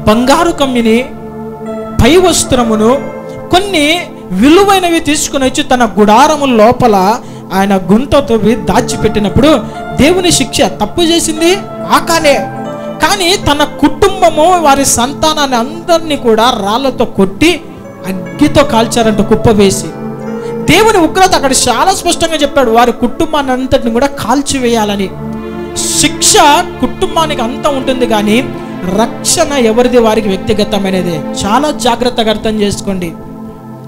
బంగారు కమ్మిని, పై వస్త్రమును, కొన్ని విలువైనవి తీసుకుని వచ్చి తన గుడారము లోపల ఆయన గుంటతో దాచిపెట్టినప్పుడు దేవుని శిక్ష. తప్పు చేసింది ఆకానే, కానీ తన కుటుంబము, వారి సంతానాన్ని అందరినీ కూడా రాళ్లతో కొట్టి అగ్గితో కాల్చారంట, కుప్పవేసి. దేవుని ఉగ్రత అక్కడ చాలా స్పష్టంగా చెప్పాడు, వారి కుటుంబాన్ని అంతటిని కూడా కాల్చివేయాలని. శిక్ష కుటుంబానికి అంతా ఉంటుంది, కానీ రక్షణ ఎవరిది వారికి వ్యక్తిగతమైనది. చాలా జాగ్రత్తగా అర్థం చేసుకోండి.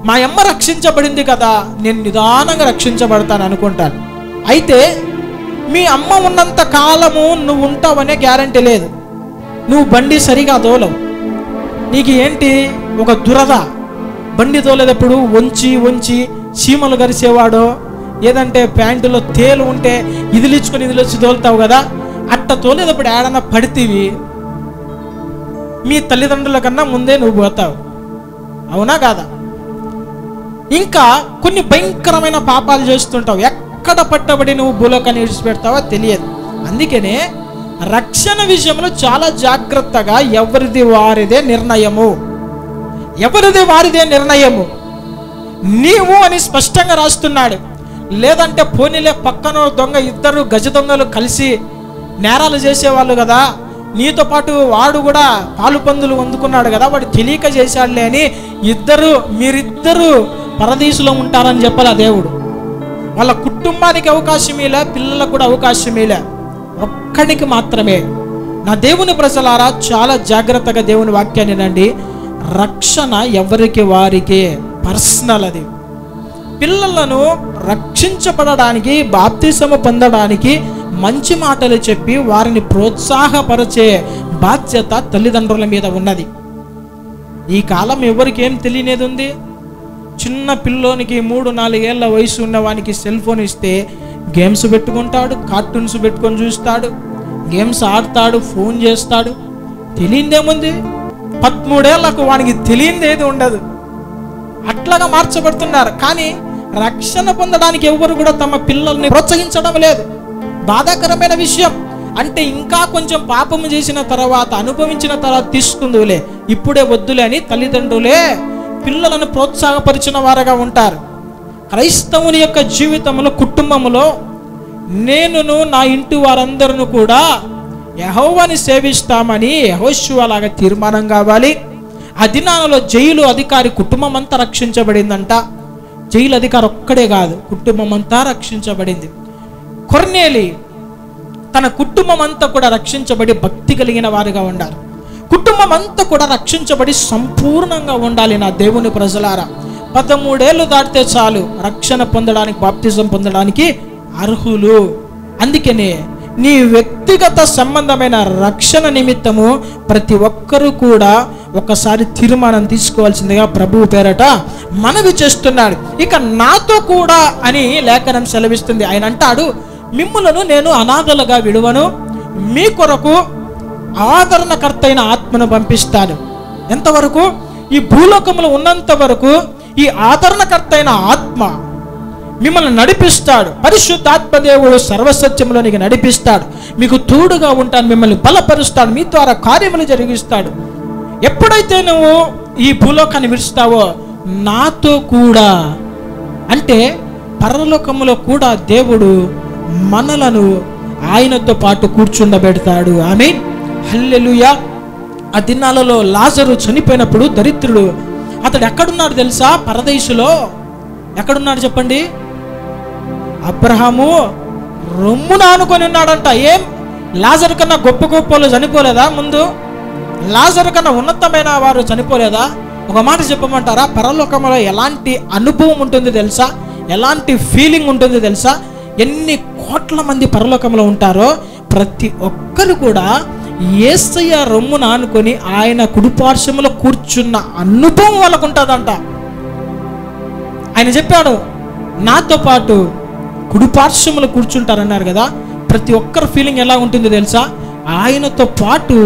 మా అమ్మ రక్షించబడింది కదా, నేను నిదానంగా రక్షించబడతాను అనుకుంటాను. అయితే మీ అమ్మ ఉన్నంత కాలము నువ్వు ఉంటావనే గ్యారంటీ లేదు. నువ్వు బండి సరిగా తోలవు. నీకు ఏంటి ఒక దురద, బండి తోలేటప్పుడు వంచి వంచి చీమలు గరిసేవాడో, ఏదంటే ప్యాంటులో తేలు ఉంటే ఇదిలిచ్చి తోలుతావు కదా, అట్ట తోలేటప్పుడు ఏడన్నా పడితేవి మీ తల్లిదండ్రుల కన్నా ముందే నువ్వు పోతావు. అవునా కాదా? ఇంకా కొన్ని భయంకరమైన పాపాలు చేస్తుంటావు. ఎక్కడ పట్టబడి నువ్వు భూలోకాన్ని విడిచిపెడతావో తెలియదు. అందుకనే రక్షణ విషయంలో చాలా జాగ్రత్తగా ఎవరిది వారిదే నిర్ణయము. నీవు అని స్పష్టంగా రాస్తున్నాడు. లేదంటే పోనీలే పక్కన దొంగ, ఇద్దరు గజ దొంగలు కలిసి నేరాలు చేసేవాళ్ళు కదా, నీతో పాటు వాడు కూడా పాలు పందులు అందుకున్నాడు కదా, వాడు తెలియక చేశాడులే అని మీరిద్దరు పరదీసులో ఉంటారని చెప్పాల దేవుడు. వాళ్ళ కుటుంబానికి అవకాశమేలే, పిల్లలకు కూడా అవకాశమేలే, ఒక్కడికి మాత్రమే. నా దేవుని ప్రజలారా, చాలా జాగ్రత్తగా దేవుని వాక్యాన్ని వినండి. రక్షణ ఎవరికి వారికే పర్సనల్. అది పిల్లలను రక్షించబడడానికి, బాప్తిసము పొందడానికి మంచి మాటలు చెప్పి వారిని ప్రోత్సాహపరిచే బాధ్యత తల్లిదండ్రుల మీద ఉన్నది. ఈ కాలం ఎవరికి ఏం తెలియనేది ఉంది? చిన్న పిల్లోనికి 3-4 ఏళ్ల వయసు ఉన్నవానికి సెల్ ఫోన్ ఇస్తే గేమ్స్ పెట్టుకుంటాడు, కార్టూన్స్ పెట్టుకొని చూస్తాడు, గేమ్స్ ఆడతాడు, ఫోన్ చేస్తాడు. తెలియందేముంది? 13 ఏళ్లకు వానికి తెలియంది ఏది ఉండదు. అట్లాగా మార్చబడుతున్నారు. కానీ రక్షణ పొందడానికి ఎవరు కూడా తమ పిల్లల్ని ప్రోత్సహించడం లేదు. బాధాకరమైన విషయం. అంటే ఇంకా కొంచెం పాపము చేసిన తర్వాత, అనుభవించిన తర్వాత తీసుకుందులే, ఇప్పుడే వద్దులే అని తల్లిదండ్రులే పిల్లలను ప్రోత్సాహపరిచిన వారుగా ఉంటారు. క్రైస్తవుని యొక్క జీవితంలో, కుటుంబంలో నేనును నా ఇంటి వారందరూ కూడా యెహోవాని సేవిస్తామని యెహోషువ లాగా తీర్మానం కావాలి. ఆ దినాలలో జైలు అధికారి కుటుంబం అంతా రక్షించబడిందంట. జైలు అధికారి ఒక్కడే కాదు, కుటుంబం అంతా రక్షించబడింది. కొర్నేలి తన కుటుంబం అంతా కూడా రక్షించబడి భక్తి కలిగిన వారుగా ఉండాలి. కుటుంబం అంతా కూడా రక్షించబడి సంపూర్ణంగా ఉండాలి. నా దేవుని ప్రజలారా, 13 ఏళ్ళు దాటితే చాలు రక్షణ పొందడానికి, బాప్తిజం పొందడానికి అర్హులు. అందుకనే నీ వ్యక్తిగత సంబంధమైన రక్షణ నిమిత్తము ప్రతి ఒక్కరూ కూడా ఒకసారి తీర్మానం తీసుకోవాల్సిందిగా ప్రభువు పేరట మనవి చేస్తున్నాడు. ఇక నాతో కూడా అని లేఖనం సెలవిస్తుంది. ఆయన అంటాడు, మిమ్ములను నేను అనాథలుగా విడువను, మీ కొరకు ఆదరణకర్త అయిన ఆత్మను పంపిస్తాను. ఎంతవరకు? ఈ భూలోకంలో ఉన్నంత వరకు ఈ ఆదరణకర్త అయిన ఆత్మ మిమ్మల్ని నడిపిస్తాడు. పరిశుద్ధాత్మ దేవుడు సర్వసత్యంలోనికి నడిపిస్తాడు. మీకు తోడుగా ఉంటాను, మిమ్మల్ని బలపరుస్తాడు, మీ ద్వారా కార్యములు జరిగిస్తాడు. ఎప్పుడైతే నువ్వు ఈ భూలోకాన్ని విడుస్తావో నాతో కూడా, అంటే పరలోకములో కూడా దేవుడు మనలను ఆయనతో పాటు కూర్చుండబెడతాడు. ఆమేన్, హల్లెలూయా. ఆ దినాలలో లాజరు చనిపోయినప్పుడు దరిద్రుడు అతడు ఎక్కడున్నాడు తెలుసా? పరదేశులో. ఎక్కడున్నాడు చెప్పండి? అబ్రహాము రొమ్మున ఆనుకొని ఉన్నాడంట. ఏం, లాజరు కన్నా గొప్ప గొప్ప వాళ్ళు చనిపోలేదా? ముందు లాజరు కన్నా ఉన్నతమైన వారు చనిపోలేదా? ఒక మాట చెప్పమంటారా? పరలోకంలో ఎలాంటి అనుభవం ఉంటుంది తెలుసా? ఎలాంటి ఫీలింగ్ ఉంటుంది తెలుసా? ఎన్ని కోట్ల మంది పరలోకంలో ఉంటారో ప్రతి ఒక్కరు కూడా యేసయ్య రొమ్మున ఆనుకొని ఆయన కుడిపార్శ్వములో కూర్చున్న అనుభవం వాళ్ళకు ఉంటుందంట. ఆయన చెప్పాడు, నాతో పాటు కుడిపార్శ్వములో కూర్చుంటారన్నారు కదా. ప్రతి ఒక్కరి ఫీలింగ్ ఎలా ఉంటుంది తెలుసా? ఆయనతో పాటు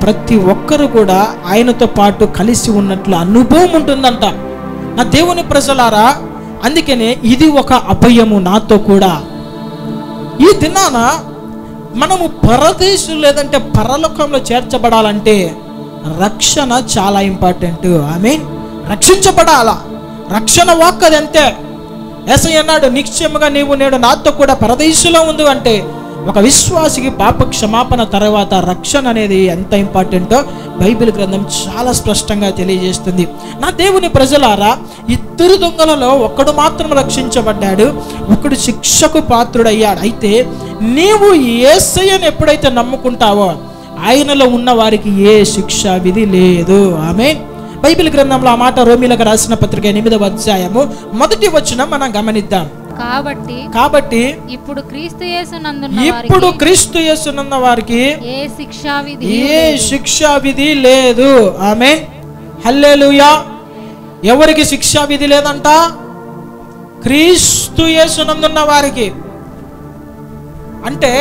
ప్రతి ఒక్కరు కూడా ఆయనతో పాటు కలిసి ఉన్నట్లు అనుభవం ఉంటుందంట. నా దేవుని ప్రజలారా, అందుకనే ఇది ఒక అభయము నాతో కూడా. ఈ దినాన మనము పరదేశం లేదంటే పరలోకంలో చేర్చబడాలంటే రక్షణ చాలా ఇంపార్టెంట్. ఆమేన్, రక్షించబడాల. రక్షణ వాక్ అది అంతే. యేసయ్య అన్నాడు, నిశ్చయముగా నీవు నేడు నాతో కూడా పరదేశంలో ఉంది. అంటే ఒక విశ్వాసికి పాప క్షమాపణ తర్వాత రక్షణ అనేది ఎంత ఇంపార్టెంటో బైబిల్ గ్రంథం చాలా స్పష్టంగా తెలియజేస్తుంది. నా దేవుని ప్రజలారా, 2 దొంగలలో ఒకడు మాత్రం రక్షించబడ్డాడు, ఒకడు శిక్షకు పాత్రుడయ్యాడు. అయితే నీవు యేసయ్యను ఎప్పుడైతే నమ్ముకుంటావో ఆయనలో ఉన్న వారికి ఏ శిక్షా విధి లేదు. ఆమేన్. బైబిల్ గ్రంథంలో ఆ మాట రోమీలకు రాసిన పత్రిక 8వ అధ్యాయము 1వ వచనం మనం గమనిద్దాం. కాబట్టి ఇప్పుడు క్రీస్తు యేసునందున్న వారికి ఏ శిక్షా విధి లేదు. ఆమేన్, హల్లెలూయా. ఎవరికి శిక్షా విధి లేదంట? క్రీస్తు యేసునందున్న వారికి. అంటే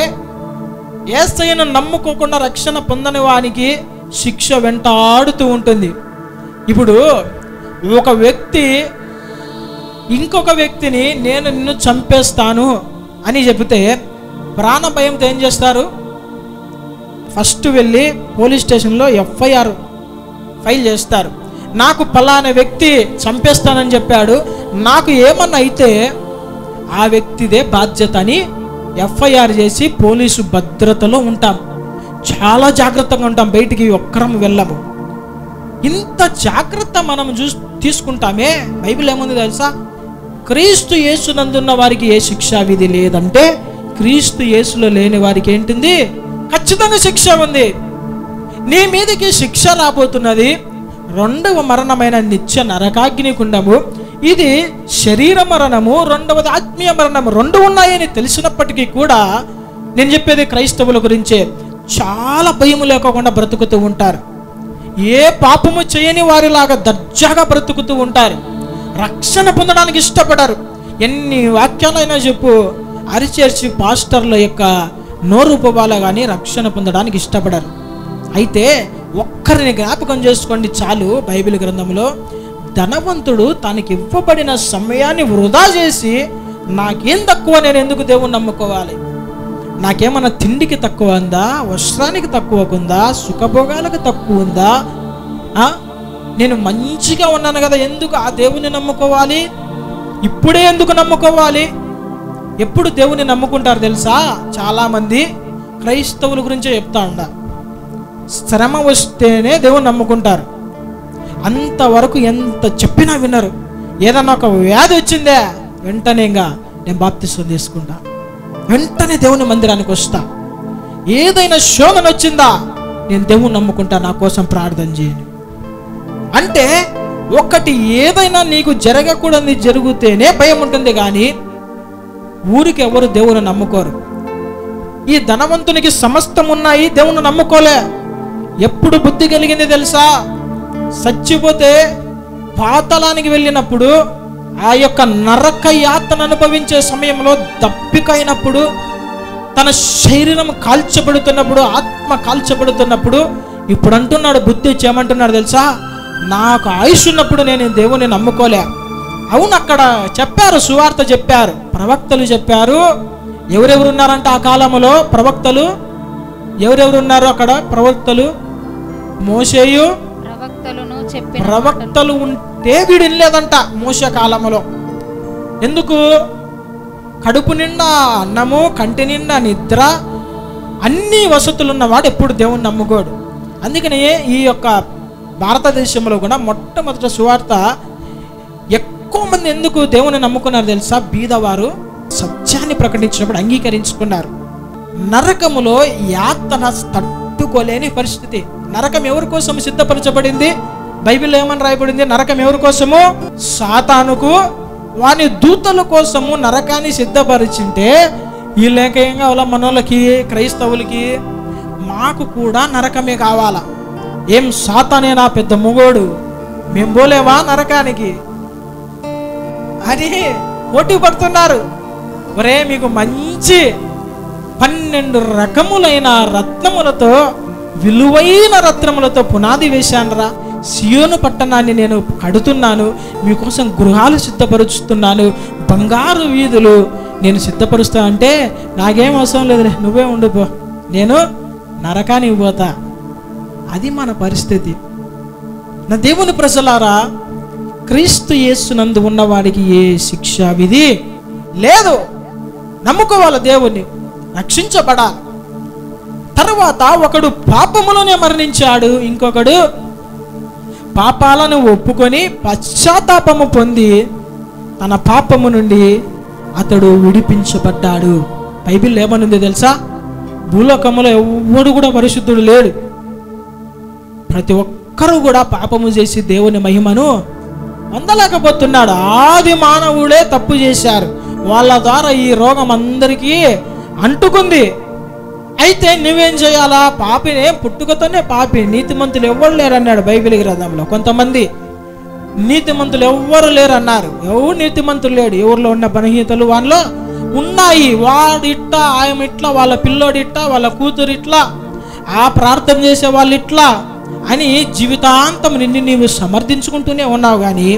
యేసయ్యను నమ్ముకోకుండా రక్షణ పొందని వానికి శిక్ష వెంటాడుతూ ఉంటుంది. ఇప్పుడు ఒక వ్యక్తి ఇంకొక వ్యక్తిని నేను నిన్ను చంపేస్తాను అని చెబితే ప్రాణ భయంతో ఏం చేస్తారు? ఫస్ట్ వెళ్ళి పోలీస్ స్టేషన్లో ఎఫ్ఐఆర్ ఫైల్ చేస్తారు. నాకు పలానా వ్యక్తి చంపేస్తానని చెప్పాడు, నాకు ఏమన్నా అయితే ఆ వ్యక్తిదే బాధ్యత అని ఎఫ్ఐఆర్ చేసి పోలీసు భద్రతలో ఉంటాం. చాలా జాగ్రత్తగా ఉంటాం, బయటికి ఒక్కరం వెళ్ళము. ఇంత జాగ్రత్త మనం తీసుకుంటామే. బైబిల్ ఏముంది తెలుసా? క్రీస్తు యేసునందున్న వారికి ఏ శిక్షా విధి లేదంటే క్రీస్తు యేసులో లేని వారికి ఏంటింది? ఖచ్చితంగా శిక్ష ఉంది. నీ మీదకి శిక్ష రాబోతున్నది. 2వ మరణమైన నిత్య నరకాగ్ని కుండము. ఇది శరీర మరణము, 2వది ఆత్మీయ మరణము. 2 ఉన్నాయని తెలిసినప్పటికీ కూడా నేను చెప్పేది క్రైస్తవుల గురించే. చాలా భయం లేకుండా బ్రతుకుతూ ఉంటారు. ఏ పాపము చేయని వారిలాగా దర్జాగా బ్రతుకుతూ ఉంటారు. రక్షణ పొందడానికి ఇష్టపడరు. ఎన్ని వాక్యాలైనా చెప్పు, అరిచేర్చి పాస్టర్ల యొక్క నోరూపవాల కానీ రక్షణ పొందడానికి ఇష్టపడరు. అయితే ఒక్కరిని జ్ఞాపకం చేసుకోండి చాలు. బైబిల్ గ్రంథంలో ధనవంతుడు తనకి ఇవ్వబడిన సమయాన్ని వృధా చేసి నాకేం తక్కువ, నేను ఎందుకు దేవుణ్ణి నమ్ముకోవాలి, నాకేమన్నా తిండికి తక్కువ ఉందా, వస్త్రానికి తక్కువ ఉందా, సుఖభోగాలకు తక్కువ ఉందా, నేను మంచిగా ఉన్నాను కదా, ఎందుకు ఆ దేవుణ్ణి నమ్ముకోవాలి, ఇప్పుడే ఎందుకు నమ్ముకోవాలి? ఎప్పుడు దేవుని నమ్ముకుంటారు తెలుసా? చాలామంది క్రైస్తవుల గురించే చెప్తా ఉంటారు. శ్రమ వస్తేనే దేవుని నమ్ముకుంటారు. అంతవరకు ఎంత చెప్పినా వినరు. ఏదన్నా ఒక వ్యాధి వచ్చిందే వెంటనే ఇంకా నేను బాప్తిస్వం తీసుకుంటా, వెంటనే దేవుని మందిరానికి వస్తా. ఏదైనా శోధన వచ్చిందా నేను దేవుని నమ్ముకుంటా, నా కోసం ప్రార్థన చేయను. అంటే ఒకటి ఏదైనా నీకు జరగకూడదు జరిగితేనే భయం ఉంటుంది, కానీ ఊరికి ఎవరు దేవుని నమ్ముకోరు. ఈ ధనవంతునికి సమస్తం ఉన్నాయి, దేవుని నమ్ముకోలే. ఎప్పుడు బుద్ధి కలిగింది తెలుసా? చచ్చిపోతే పాతాళానికి వెళ్ళినప్పుడు, ఆ యొక్క నరక యాతన అనుభవించే సమయంలో, దప్పికైనప్పుడు, తన శరీరం కాల్చబడుతున్నప్పుడు, ఆత్మ కాల్చబడుతున్నప్పుడు ఇప్పుడు అంటున్నాడు, బుద్ధి వచ్చి ఏమంటున్నాడు తెలుసా? నాకు ఆయుష్ ఉన్నప్పుడు నేను దేవుని నమ్ముకోలే. అవును, అక్కడ చెప్పారు, సువార్త చెప్పారు, ప్రవక్తలు చెప్పారు. ఎవరెవరు ఉన్నారంట ఆ కాలంలో ప్రవక్తలు? ఎవరెవరు ఉన్నారు అక్కడ ప్రవక్తలు? మోషేయు ప్రవక్తలు ఉంటే వీడు వినలేదంట మోషే కాలంలో. ఎందుకు? కడుపు నిండా అన్నము, కంటి నిండా నిద్ర, అన్ని వసతులు ఉన్నవాడు ఎప్పుడు దేవుణ్ణి నమ్ముకోడు. అందుకని ఈ యొక్క భారతదేశంలో కూడా మొట్టమొదటి సువార్త ఎక్కువ మంది ఎందుకు దేవుని నమ్ముకున్నారు తెలుసా? బీదవారు సత్యాన్ని ప్రకటించినప్పుడు అంగీకరించుకున్నారు. నరకములో యాతన తట్టుకోలేని పరిస్థితి. నరకం ఎవరి కోసం సిద్ధపరచబడింది? బైబిల్లో ఏమని రాయబడింది? నరకం ఎవరి కోసము? సాతానుకు వాని దూతల కోసము నరకాన్ని సిద్ధపరిచింటే, వీళ్ళేక ఏం కావాలా? మనోళ్ళకి, క్రైస్తవులకి, మాకు కూడా నరకమే కావాలా? ఏం సాతానే నా పెద్ద మొగోడు, మేము పోలేవా నరకానికి అని పోటీ పడుతున్నారు. ఒరే, మీకు మంచి 12 రకములైన రత్నములతో, విలువైన రత్నములతో పునాది వేశానురా. సియోను పట్టణాన్ని నేను కడుతున్నాను, మీకోసం గృహాలు సిద్ధపరుస్తున్నాను, బంగారు వీధులు నేను సిద్ధపరుస్తా అంటే, నాకేం అవసరం లేదు, నువ్వే ఉండిపో, నేను నరకానికి పోతా. అది మన పరిస్థితి. నా దేవుని ప్రజలారా, క్రీస్తు యేసునందు ఉన్నవాడికి ఏ శిక్షా విధి లేదు. నమ్ముకోవాలి దేవుణ్ణి, రక్షించబడాలి. తర్వాత ఒకడు పాపములోనే మరణించాడు, ఇంకొకడు పాపాలను ఒప్పుకొని పశ్చాత్తాపము పొంది తన పాపము నుండి అతడు విడిపించబడ్డాడు. బైబిల్ ఏమనుంది తెలుసా? భూలోకంలో ఎవ్వడు కూడా పరిశుద్ధుడు లేడు. ప్రతి ఒక్కరూ కూడా పాపము చేసి దేవుని మహిమను పొందలేకపోతున్నాడు. ఆది మానవుడే తప్పు చేశారు, వాళ్ళ ద్వారా ఈ రోగం అందరికీ అంటుకుంది. అయితే నువ్వేం చేయాలా? పాపినే పుట్టుకతోనే పాపి, నీతిమంతులు ఎవ్వరు లేరు అన్నాడు బైబిల్ గ్రంథంలో. కొంతమంది నీతిమంతులు ఎవ్వరు లేరు అన్నారు. ఎవరు నీతిమంతులు లేడు. ఎవరిలో ఉన్న బలహీనతలు వాళ్ళలో ఉన్నాయి. వాడు ఇట్లా, ఆయన ఇట్లా, వాళ్ళ పిల్లోడు ఇట్లా, వాళ్ళ కూతురు ఇట్లా, ఆ ప్రార్థన చేసే వాళ్ళు ఇట్లా అని జీవితాంతం నిన్ను నీవు సమర్థించుకుంటూనే ఉన్నావు. కానీ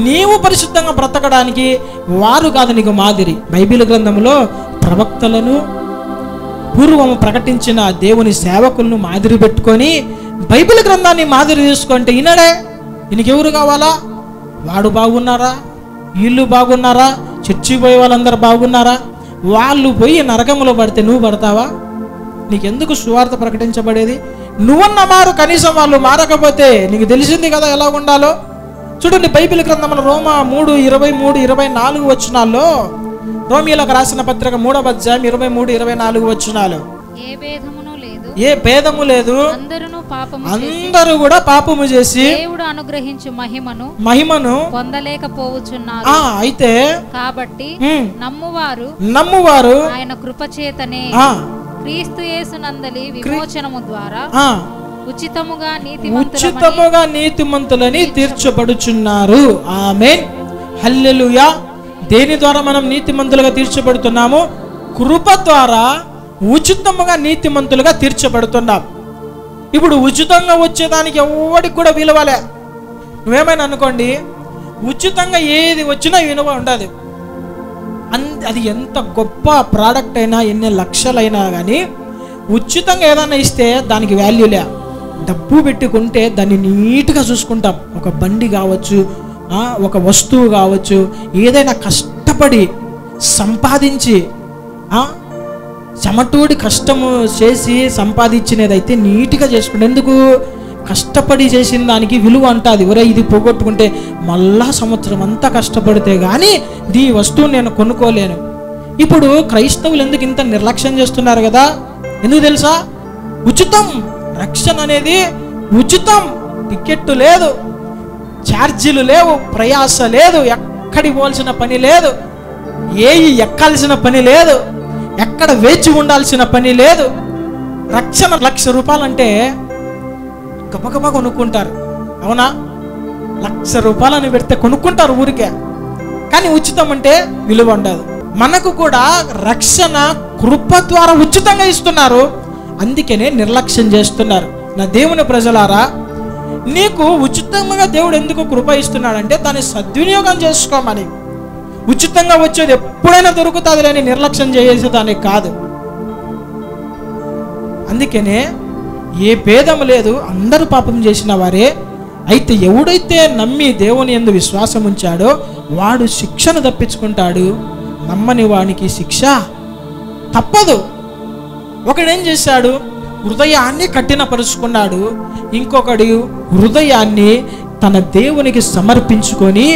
నీవు పరిశుద్ధంగా బ్రతకడానికి వారు కాదు నీకు మాదిరి. బైబిల్ గ్రంథంలో ప్రవక్తలను, పూర్వము ప్రకటించిన దేవుని సేవకులను మాదిరి పెట్టుకొని బైబిల్ గ్రంథాన్ని మాదిరి తీసుకుంటే ఈనాడే ఈయనకెవరు కావాలా? వాడు బాగున్నారా? వీళ్ళు బాగున్నారా? చర్చి పోయే వాళ్ళందరూ బాగున్నారా? వాళ్ళు పోయి నరకంలో పడితే నువ్వు పడతావా? నీకెందుకు సువార్త ప్రకటించబడేది? నువ్వన్న మారు, కనీసం వాళ్ళు మారకపోతే నీకు తెలిసింది కదా ఎలా ఉండాలో. చూడండి, బైబిల్ గ్రంథంలో రోమా 3:23-24 వచనాల్లో, రోమీయులకు రాసిన పత్రిక 3వ అధ్యాయం 23-24 వచనాలు, ఏ భేదము లేదు, అందరూ కూడా పాపము చేసి దేవుడు అనుగ్రహించు మహిమను పొందలేకపోవచ్చున్నారు. అయితే కాబట్టి నమ్మువారు ఆయన కృపచేతనే క్రీస్తు యేసునందలి విమోచనము ద్వారా ఉచితముగా నీతిమంతులని తీర్చబడుచున్నారు. ఆమేన్, హల్లెలూయా. దేని ద్వారా మనం నీతిమంతులుగా తీర్చబడుతున్నాము? కృప ద్వారా ఉచితముగా నీతిమంతులుగా తీర్చబడుతున్నాం. ఇప్పుడు ఉచితంగా వచ్చేదానికి ఎవరికి కూడా విలువలే. నువ్వేమైనా అనుకోండి, ఉచితంగా ఏది వచ్చినా విలువ ఉండదు. అది ఎంత గొప్ప ప్రోడక్ట్ అయినా, ఎన్ని లక్షలైనా కానీ ఉచితంగా ఏదైనా ఇస్తే దానికి వాల్యూలే. డబ్బు పెట్టుకుంటే దాన్ని నీట్గా చూసుకుంటాం. ఒక బండి కావచ్చు, ఒక వస్తువు కావచ్చు, ఏదైనా కష్టపడి సంపాదించి చెమటోడి కష్టము చేసి సంపాదించినదైతే నీట్గా చేసుకుంటే, ఎందుకు కష్టపడి చేసిన దానికి విలువ అంటుంది. ఒరే ఇది పోగొట్టుకుంటే మళ్ళా సంవత్సరం అంతా కష్టపడితే కానీ ఈ వస్తువుని నేను కొనుక్కోలేను. ఇప్పుడు క్రైస్తవులు ఎందుకు ఇంత నిర్లక్ష్యం చేస్తున్నారు కదా? ఎందుకు తెలుసా? ఉచితం. రక్షణ అనేది ఉచితం. టికెట్ లేదు, ఛార్జీలు లేవు, ప్రయాస లేదు, ఎక్కడికి పోవాల్సిన పని లేదు, ఎక్కాల్సిన పని లేదు, ఎక్కడ వేచి ఉండాల్సిన పని లేదు. రక్షణ ₹1,00,000 అంటే గబగబా కొనుక్కుంటారు, అవునా? ₹1,00,000 పెడితే కొనుక్కుంటారు ఊరికే. కానీ ఉచితం అంటే విలువ ఉండదు. మనకు కూడా రక్షణ కృప ద్వారా ఉచితంగా ఇస్తున్నారు, అందుకనే నిర్లక్ష్యం చేస్తున్నారు. నా దేవుని ప్రజలారా, నీకు ఉచితంగా దేవుడు ఎందుకు కృప ఇస్తున్నాడంటే దాన్ని సద్వినియోగం చేసుకోమని. ఉచితంగా వచ్చేది ఎప్పుడైనా దొరుకుతుంది అని నిర్లక్ష్యం చేసేదానికి కాదు. అందుకనే ఏ భేదం లేదు, అందరూ పాపం చేసిన వారే. అయితే ఎవడైతే నమ్మి దేవుని యందు విశ్వాసం ఉంచాడో వాడు శిక్షను తప్పించుకుంటాడు, నమ్మని వానికి శిక్ష తప్పదు. ఒకడేం చేశాడు? హృదయాన్ని కఠినపరుచుకున్నాడు. ఇంకొకడు హృదయాన్ని తన దేవునికి సమర్పించుకొని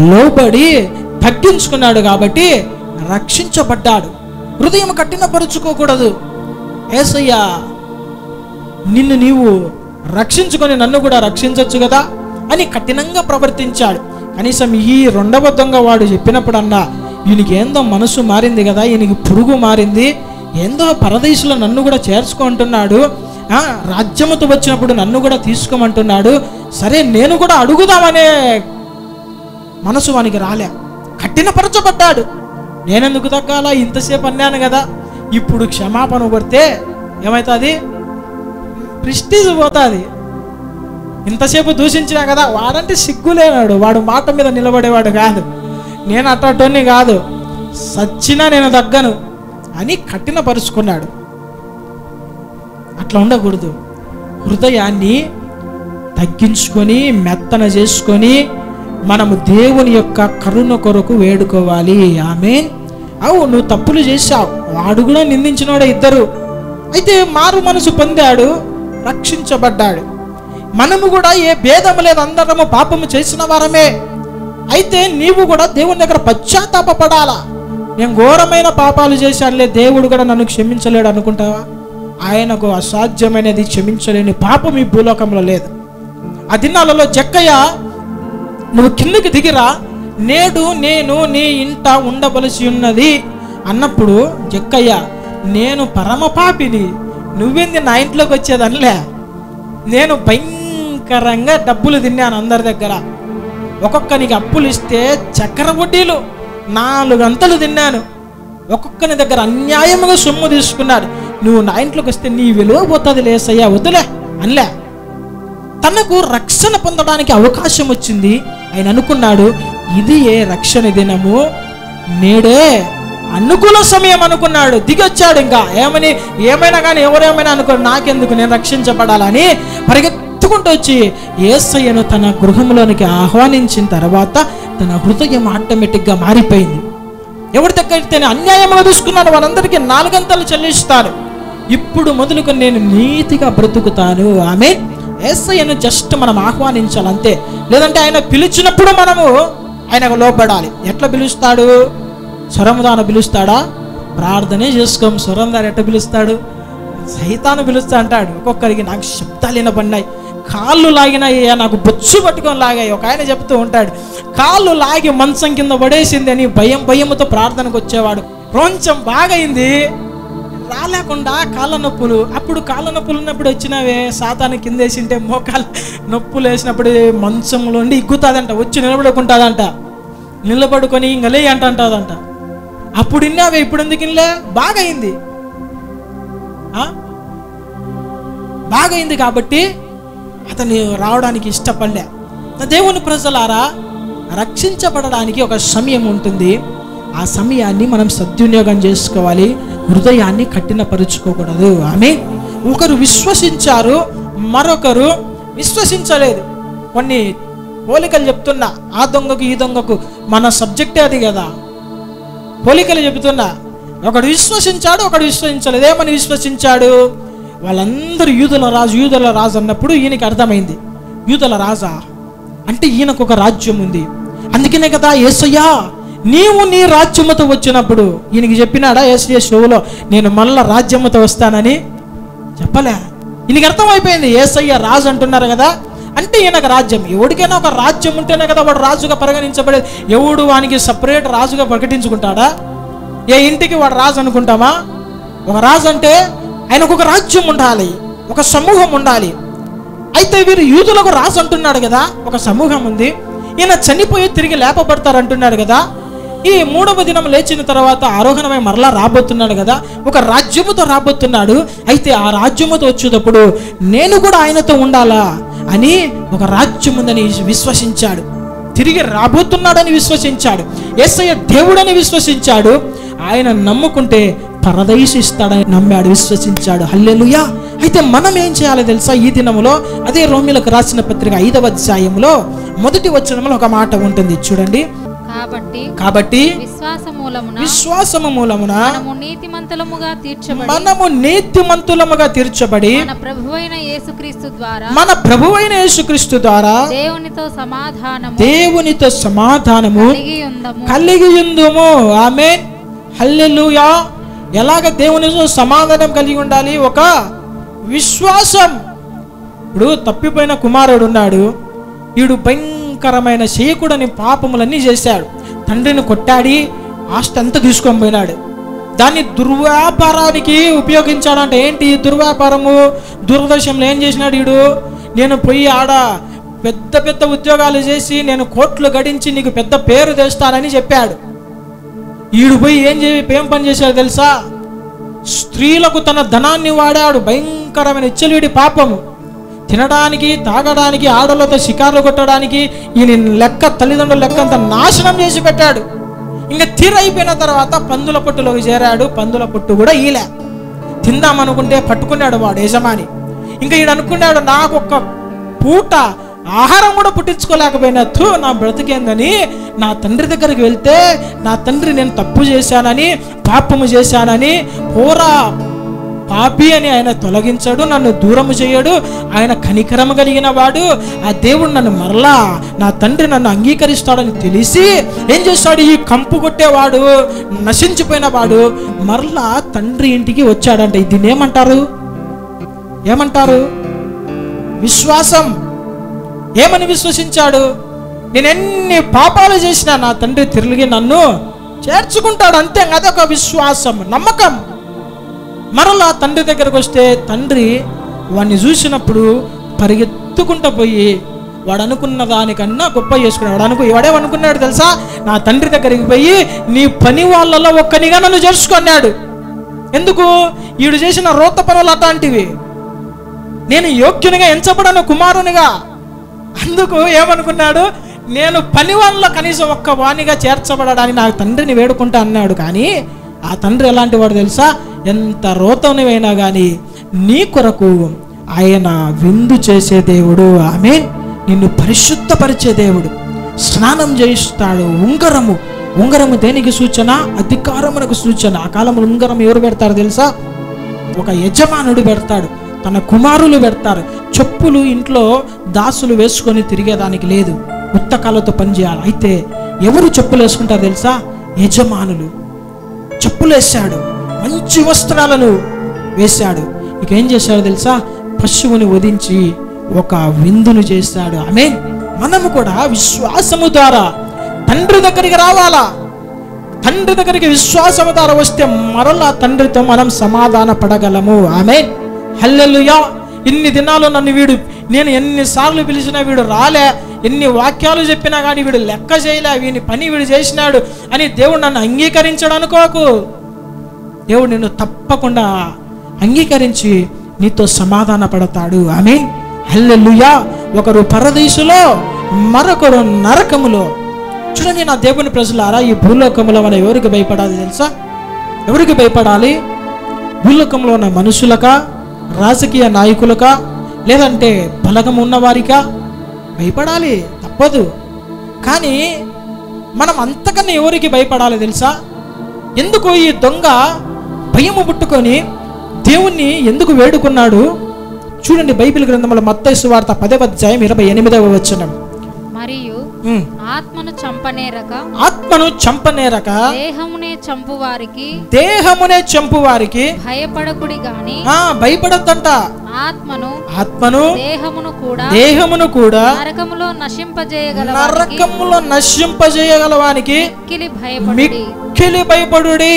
లోబడి తగ్గించుకున్నాడు, కాబట్టి రక్షించబడ్డాడు. హృదయం కఠినపరుచుకోకూడదు. యేసయ్యా నిన్ను నీవు రక్షించుకొని నన్ను కూడా రక్షించవచ్చు కదా అని కఠినంగా ప్రవర్తించాడు. కనీసం ఈ రెండవ దొంగ వాడు చెప్పినప్పుడన్నా ఈయనకి ఏందో మనసు మారింది కదా, ఈయనకి పురుగు మారింది, ఏందో పరదేశంలో నన్ను కూడా చేర్చుకుంటున్నాడు, రాజ్యముతో వచ్చినప్పుడు నన్ను కూడా తీసుకోమంటున్నాడు, సరే నేను కూడా అడుగుదామనే మనసు వానికి రాలే. కఠినపరచబడ్డాడు. నేనెందుకు తగ్గాలా, ఇంతసేపు అన్నాను కదా, ఇప్పుడు క్షమాపణ కొడితే ఏమవుతుంది? ప్రెస్టీజ్ పోతుంది. ఇంతసేపు దూషించినా కదా, వాడంటే సిగ్గులేనాడు, వాడు మాట మీద నిలబడేవాడు కాదు, నేను అట్టని కాదు, సచ్చినా నేను తగ్గను అని కఠినపరుచుకున్నాడు. అట్లా ఉండకూడదు. హృదయాన్ని తగ్గించుకొని మెత్తన చేసుకొని మనము దేవుని యొక్క కరుణ కొరకు వేడుకోవాలి. ఆమేన్. నువ్వు తప్పులు చేశావు, వాడు కూడా నిందించినోడే, ఇద్దరు. అయితే మారు మనసు పొందాడు, రక్షించబడ్డాడు. మనము కూడా ఏ భేదము లేదు, అందరము పాపము చేసిన వారమే. అయితే నీవు కూడా దేవుని దగ్గర పశ్చాత్తాపపడాలా. నేను ఘోరమైన పాపాలు చేశానులే, దేవుడు కూడా నన్ను క్షమించలేడు అనుకుంటావా? ఆయనకు అసాధ్యమైనది క్షమించలేని పాపం ఈ భూలోకంలో లేదు. ఆ దినాలలో జక్కయ్య నువ్వు కిందకి దిగిరా, నేడు నేను నీ ఇంట ఉండవలసి ఉన్నది అన్నప్పుడు జక్కయ్య నేను పరమ పాపిని, నువ్వేంది నా ఇంట్లోకి వచ్చేదనిలే. నేను భయంకరంగా డబ్బులు తిన్నాను అందరి దగ్గర, ఒక్కొక్కనికి అప్పులు ఇస్తే చక్కెర వడ్డీలు 4 గంటలు తిన్నాను, ఒక్కొక్కని దగ్గర అన్యాయముగా సొమ్ము తీసుకున్నాడు, నువ్వు నా ఇంట్లోకి వస్తే నీ విలువ పోతుంది లేసయ్యా, వద్దులే అనిలే. తనకు రక్షణ పొందడానికి అవకాశం వచ్చింది. ఆయన అనుకున్నాడు, ఇది ఏ రక్షణ దినము, నేడే అనుకూల సమయం అనుకున్నాడు. దిగొచ్చాడు. ఇంకా ఏమైనా కానీ ఎవరేమైనా అనుకో, నాకెందుకు, నేను రక్షించబడాలని పరిగెత్తుకుంటూ వచ్చి యేసయ్యను తన గృహంలోనికి ఆహ్వానించిన తర్వాత తన హృదయం ఆటోమేటిక్గా మారిపోయింది. ఎవరి దగ్గరైతే అన్యాయంగా తీసుకున్నాను వారందరికీ 4 గంటలు చెల్లిస్తాను, ఇప్పుడు మొదలుకొని నేను నీతిగా బ్రతుకుతాను. ఆమేన్. యేసయ్యను జస్ట్ మనం ఆహ్వానించాలి అంతే. లేదంటే ఆయన పిలిచినప్పుడు మనము ఆయనకు లోబడాలి. ఎట్లా పిలుస్తాడు? స్వరందాన పిలుస్తాడా? ప్రార్థనే చేసుకోం. స్వరందాన ఎట్లా పిలుస్తాడు? సైతాను పిలుస్తా అంటాడు. ఒక్కొక్కరికి నాకు శబ్దాలు వినపడినాయి, కాళ్ళు లాగినాయి, నాకు బొచ్చు పట్టుకొని లాగాయి. ఒక ఆయన చెప్తూ ఉంటాడు, కాళ్ళు లాగి మంచం కింద పడేసింది అని భయంతో ప్రార్థనకు వచ్చేవాడు. కొంచెం బాగైంది, రాలేకుండా కాళ్ళ నొప్పులు. అప్పుడు కాళ్ళ నొప్పులు ఉన్నప్పుడు వచ్చినవే, సాతాను కిందేసింటే మోకాలు నొప్పులు వేసినప్పుడు మంచంలో ఉండి ఇగ్గుతుందంట, వచ్చి నిలబడుకుంటుందంట, నిలబడుకొని ఇంకలే అంటుందంట. అప్పుడు ఇన్నావే, ఇప్పుడు ఎందుకు ఇన్లే? బాగైంది. బాగైంది కాబట్టి అతను రావడానికి ఇష్టపడలే. దేవుని ప్రజలారా, రక్షించబడడానికి ఒక సమయం ఉంటుంది. ఆ సమయాన్ని మనం సద్వినియోగం చేసుకోవాలి. హృదయాన్ని కఠినపరుచుకోకూడదు. ఆమె ఒకరు విశ్వసించారు, మరొకరు విశ్వసించలేదు. కొన్ని పోలికలు చెప్తున్నా, ఆ దొంగకు ఈ దొంగకు, మన సబ్జెక్టే అది కదా. పోలికలు చెబుతున్నా, ఒకడు విశ్వసించాడు, ఒకడు విశ్వసించలేదు. ఏమని విశ్వసించాడు? వాళ్ళందరూ యూదుల రాజు అన్నప్పుడు ఈయనకి అర్థమైంది, యూదుల రాజా అంటే ఈయనకు ఒక రాజ్యం ఉంది. అందుకనే కదా యేసయ్యా నీవు నీ రాజ్యముతో వచ్చినప్పుడు ఈయనకి చెప్పినాడా యేసయ్య షోలో నేను మళ్ళా రాజ్యముతో వస్తానని? చెప్పలే. ఈయనకి అర్థమైపోయింది, యేసయ్య రాజు అంటున్నారు కదా, అంటే ఈయనకు రాజ్యం. ఎవడికైనా ఒక రాజ్యం ఉంటేనే కదా వాడు రాజుగా పరిగణించబడేది. ఎవడు వానికి సపరేట్ రాజుగా ప్రకటించుకుంటాడా? ఏ ఇంటికి వాడు రాజు అనుకుంటామా? ఒక రాజు అంటే ఆయనకు ఒక రాజ్యం ఉండాలి, ఒక సమూహం ఉండాలి. అయితే వీరు యూదులకు రాజు అంటున్నాడు కదా, ఒక సమూహం ఉంది. ఈయన చనిపోయి తిరిగి లేపబడతారు అంటున్నాడు కదా. ఈ 3వ దినం లేచిన తర్వాత ఆరోహణమై మరలా రాబోతున్నాడు కదా, ఒక రాజ్యముతో రాబోతున్నాడు. అయితే ఆ రాజ్యముతో వచ్చేటప్పుడు నేను కూడా ఆయనతో ఉండాలా అని ఒక రాజ్యం ఉందని విశ్వసించాడు. తిరిగి రాబోతున్నాడని విశ్వసించాడు. యేసయ్య దేవుడని విశ్వసించాడు. ఆయన నమ్ముకుంటే పరదైసిస్తాడని నమ్మాడు, విశ్వసించాడు. హల్లెలూయా. అయితే మనం ఏం చేయాలో తెలుసా? ఈ దినములో అదే రోమీయులకు రాసిన పత్రిక 5వ అధ్యాయంలో 1వ వచనంలో ఒక మాట ఉంటుంది, చూడండి. కాబట్టి విశ్వాసము మూలమున మనము నీతిమంతులముగా తీర్చబడి మన ప్రభువైన యేసుక్రీస్తు ద్వారా దేవునితో సమాధానము కలిగి ఉందుము. ఆమేన్. హల్లెలూయా. ఎలాగ దేవునితో సమాధానం కలిగి ఉండాలి? ఒక విశ్వాసం. ఇప్పుడు తప్పిపోయిన కుమారుడు ఉన్నాడు. వీడు భయంకరమైన చేయకూడని పాపములన్నీ చేశాడు. తండ్రిని కొట్టాడి, ఆస్తి అంతా తీసుకొని పోయినాడు. దాన్ని దుర్వ్యాపారానికి ఉపయోగించాడంటే ఏంటి దుర్వ్యాపారము? దురదర్శంలో ఏం చేసినాడు వీడు? నేను పోయి ఆడ పెద్ద పెద్ద ఉద్యోగాలు చేసి నేను కోట్లు గడించి నీకు పెద్ద పేరు తెస్తానని చెప్పాడు. వీడు పోయి ఏం పని చేశాడు తెలుసా? స్త్రీలకు తన ధనాన్ని వాడాడు. భయంకరమైన ఇచ్చలుడి పాపము. తినడానికి, తాగడానికి, ఆడలతో షికార్లు కొట్టడానికి ఈయన లెక్క, తల్లిదండ్రుల లెక్క అంతా నాశనం చేసి పెట్టాడు. ఇంకా తీరైపోయిన తర్వాత పందుల పొట్టులోకి చేరాడు. పందుల పొట్టు కూడా ఈలే. తిందామనుకుంటే పట్టుకున్నాడు వాడు యజమాని. ఇంకా ఈడు అనుకున్నాడు, నాకు ఒక్క పూట ఆహారం కూడా పుట్టించుకోలేకపోయినట్టు నా బ్రతికేందని నా తండ్రి దగ్గరికి వెళ్తే నా తండ్రి నేను తప్పు చేశానని, పాపము చేశానని, పోరా పాపి అని ఆయన తొలగించాడు, నన్ను దూరము చేయడు. ఆయన కనికరము కలిగిన వాడు. ఆ దేవుడు నన్ను మరలా, నా తండ్రి నన్ను అంగీకరిస్తాడని తెలిసి ఏం చేస్తాడు? ఈ కంపు కొట్టేవాడు, నశించిపోయిన వాడు మరలా తండ్రి ఇంటికి వచ్చాడంట. దీన్ని ఏమంటారు? విశ్వాసం. ఏమని విశ్వసించాడు? నేను ఎన్ని పాపాలు చేసినా నా తండ్రి తిరిగి నన్ను చేర్చుకుంటాడు. అంతే. అదొక విశ్వాసం, నమ్మకం. మరలా తండ్రి దగ్గరకు వస్తే తండ్రి వాడిని చూసినప్పుడు పరిగెత్తుకుంటూ పోయి వాడు అనుకున్న దానికన్నా గొప్ప చేసుకున్నాడు. వాడేమనుకున్నాడు తెలుసా? నా తండ్రి దగ్గరికి పోయి నీ పని వాళ్ళలో ఒక్కనిగా నన్ను చేర్చుకున్నాడు. ఎందుకు? వీడు చేసిన రోత పనులు అట్లాంటివి. నేను యోగ్యునిగా ఎంచబడను, కుమారునిగా. అందుకు ఏమనుకున్నాడు? నేను పని వాళ్ళలో కనీసం ఒక్క వాణిగా చేర్చబడడానికి నా తండ్రిని వేడుకుంటా అన్నాడు. కానీ ఆ తండ్రి ఎలాంటి వాడు తెలుసా? ఎంత రోతనివైనా కానీ నీ కొరకు ఆయన విందు చేసే దేవుడు. ఆమేన్. నిన్ను పరిశుద్ధపరిచే దేవుడు. స్నానం చేయిస్తాడు. ఉంగరము దేనికి సూచన? అధికారమునకు సూచన. ఆ కాలంలో ఉంగరం ఎవరు పెడతారు తెలుసా? ఒక యజమానుడు పెడతాడు, తన కుమారులు పెడతారు. చెప్పులు ఇంట్లో దాసులు వేసుకొని తిరిగేదానికి లేదు, ఉత్తకాలతో పనిచేయాలి. అయితే ఎవరు చెప్పులు వేసుకుంటారు తెలుసా? యజమానులు. చెప్పులు వేశాడు, మంచి వస్త్రాలను వేశాడు. ఇక ఏం చేశాడు తెలుసా? పశువుని వధించి ఒక విందును చేశాడు. ఆమేన్. మనము కూడా విశ్వాసము ద్వారా తండ్రి దగ్గరికి రావాలా. తండ్రి దగ్గరికి విశ్వాసము ద్వారా వస్తే మరలా తండ్రితో మనం సమాధాన పడగలము. ఆమేన్. హల్లెలూయా. ఇన్ని దినాలు నేను ఎన్నిసార్లు పిలిచినా వీడు రాలే, ఎన్ని వాక్యాలు చెప్పినా కానీ వీడు లెక్క చేయలే, వీని పని వీడు చేసినాడు అని దేవుడు నన్ను అంగీకరించాడు అనుకోకు. దేవుడు నిన్ను తప్పకుండా అంగీకరించి నీతో సమాధాన పడతాడు. ఆమేన్. హల్లెలూయా. ఒకరు పరదేశులో మరొకడు నరకములో. చూడండి నా దేవుని ప్రజలారా, ఈ భూలోకంలో మనం ఎవరికి భయపడాలి తెలుసా? ఎవరికి భయపడాలి? భూలోకంలో ఉన్న మనుషులకా, రాజకీయ నాయకులకా, లేదంటే బలగం ఉన్నవారికా? భయపడాలి, తప్పదు. కానీ మనం అంతకన్నా ఎవరికి భయపడాలి తెలుసా? ఎందుకు ఈ దొంగ భయము పుట్టుకొని దేవుణ్ణి ఎందుకు వేడుకున్నాడు? చూడండి బైబిల్ గ్రంథంలో మత్తయి సువార్త 10వ అధ్యాయం 28వ వచనం. మరియు ఆత్మను చంపనేరక దేహమునే చంపువారికి భయపడకుడి గాని భయపడొద్దంట. ఆత్మను దేహమును కూడా నరకములో నశింపజేయగలవానికి మిక్కిలి భయపడుడి.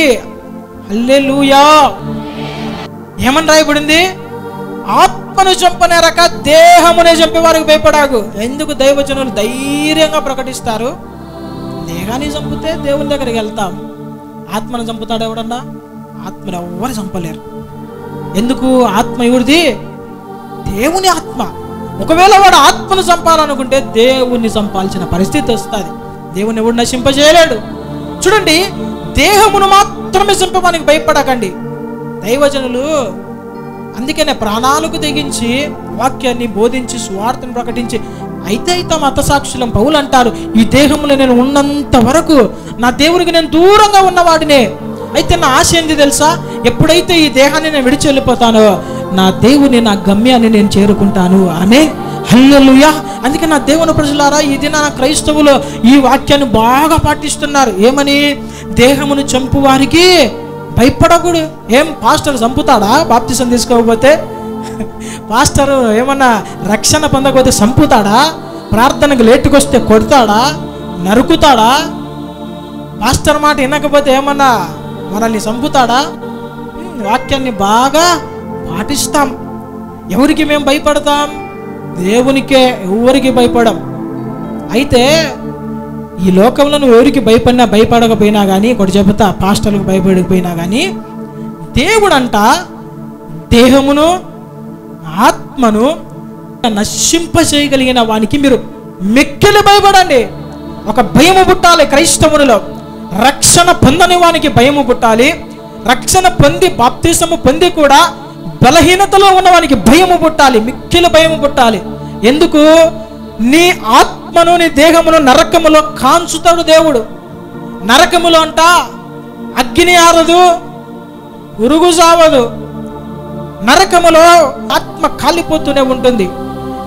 హల్లెలూయా. ఏమని రాయబడింది? ఆత్మను చంపనేరక దేహమునే చంపే వారికి భయపడాకు. ఎందుకు దైవజనులు ధైర్యంగా ప్రకటిస్తారు? దేహాన్ని చంపితే దేవుని దగ్గరికి వెళ్తాం. ఆత్మను చంపుతాడు ఎవడన్నా? ఆత్మను ఎవరు చంపలేరు. ఎందుకు? ఆత్మ ఎవరిది? దేవుని ఆత్మ. ఒకవేళ వాడు ఆత్మను చంపాలనుకుంటే దేవుణ్ణి చంపాల్సిన పరిస్థితి వస్తుంది. దేవుని ఎవడు నశింపజేయలేడు. చూడండి, దేహమును మాత్రమే చంపడానికి భయపడకండి దైవజనులు. అందుకనే ప్రాణాలకు తెగించి వాక్యాన్ని బోధించి స్వార్థను ప్రకటించి అయితే మతసాక్షులం. పౌలు అంటారు, ఈ దేహంలో నేను ఉన్నంత వరకు నా దేవునికి నేను దూరంగా ఉన్నవాడినే. అయితే నా ఆశ ఏంది తెలుసా? ఎప్పుడైతే ఈ దేహాన్ని నేను విడిచి వెళ్ళిపోతానో నా దేవుని, నా గమ్యాన్ని నేను చేరుకుంటాను. ఆమె హల్లెలూయా. అందుకే నా దేవుని ప్రజలారా, ఈ దిన క్రైస్తవులు ఈ వాక్యాన్ని బాగా పాటిస్తున్నారు. ఏమని? దేహమును చంపు వారికి భయపడకూడదు. ఏం పాస్టర్ చంపుతాడా? బాప్తిసం తీసుకోకపోతే పాస్టర్ ఏమన్నా రక్షణ పొందకపోతే చంపుతాడా? ప్రార్థనకు లేటుకొస్తే కొడతాడా? నరుకుతాడా? పాస్టర్ మాట వినకపోతే ఏమన్నా మనల్ని చంపుతాడా? వాక్యాన్ని బాగా పాటిస్తాం. ఎవరికి మేము భయపడతాం? దేవునికే. ఎవరికి భయపడం. అయితే ఈ లోకంలో నువ్వు ఎవరికి భయపడకపోయినా కానీ, ఒకటి చెబుతా, పాస్టర్లకు భయపడకపోయినా కానీ, దేవుడంట దేహమును ఆత్మను నశింపచేయగలిగిన వానికి మీరు మిక్కిలి భయపడండి. ఒక భయము పుట్టాలి క్రైస్తవునిలో. రక్షణ పొందని వానికి భయము పుట్టాలి. రక్షణ పొంది బాప్తిసము పొంది కూడా బలహీనతలో ఉన్నవానికి భయము పుట్టాలి, మిక్కిలి భయము పుట్టాలి. ఎందుకు? నీ ఆత్మను నీ దేహమును నరకములో కాంచుతాడు దేవుడు. నరకములో అంట అగ్ని ఆరదు, ఉరుగు సావదు. నరకములో ఆత్మ కాలిపోతూనే ఉంటుంది.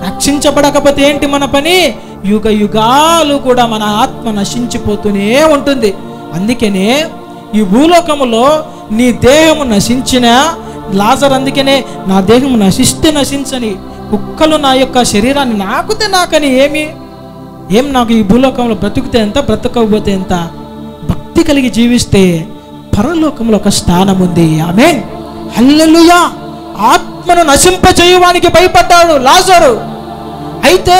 రక్షించబడకపోతే ఏంటి మన పని? యుగ యుగాలు కూడా మన ఆత్మ నశించిపోతూనే ఉంటుంది. అందుకనే ఈ భూలోకములో నీ దేహము నశించిన లాజరు అందుకనే నా దేహము నశిస్తే నశించని, కుక్కలు నా యొక్క శరీరాన్ని నాకుతే నాకని ఏం నాకు ఈ భూలోకంలో బ్రతుకుతే ఎంత, బ్రతకపోతే ఎంత? భక్తి కలిగి జీవిస్తే పరలోకంలో ఒక స్థానం ఉంది. ఆమేన్, హల్లెలూయా. ఆత్మను నశింపచేయడానికి భయపడ్డాడు లాజరు. అయితే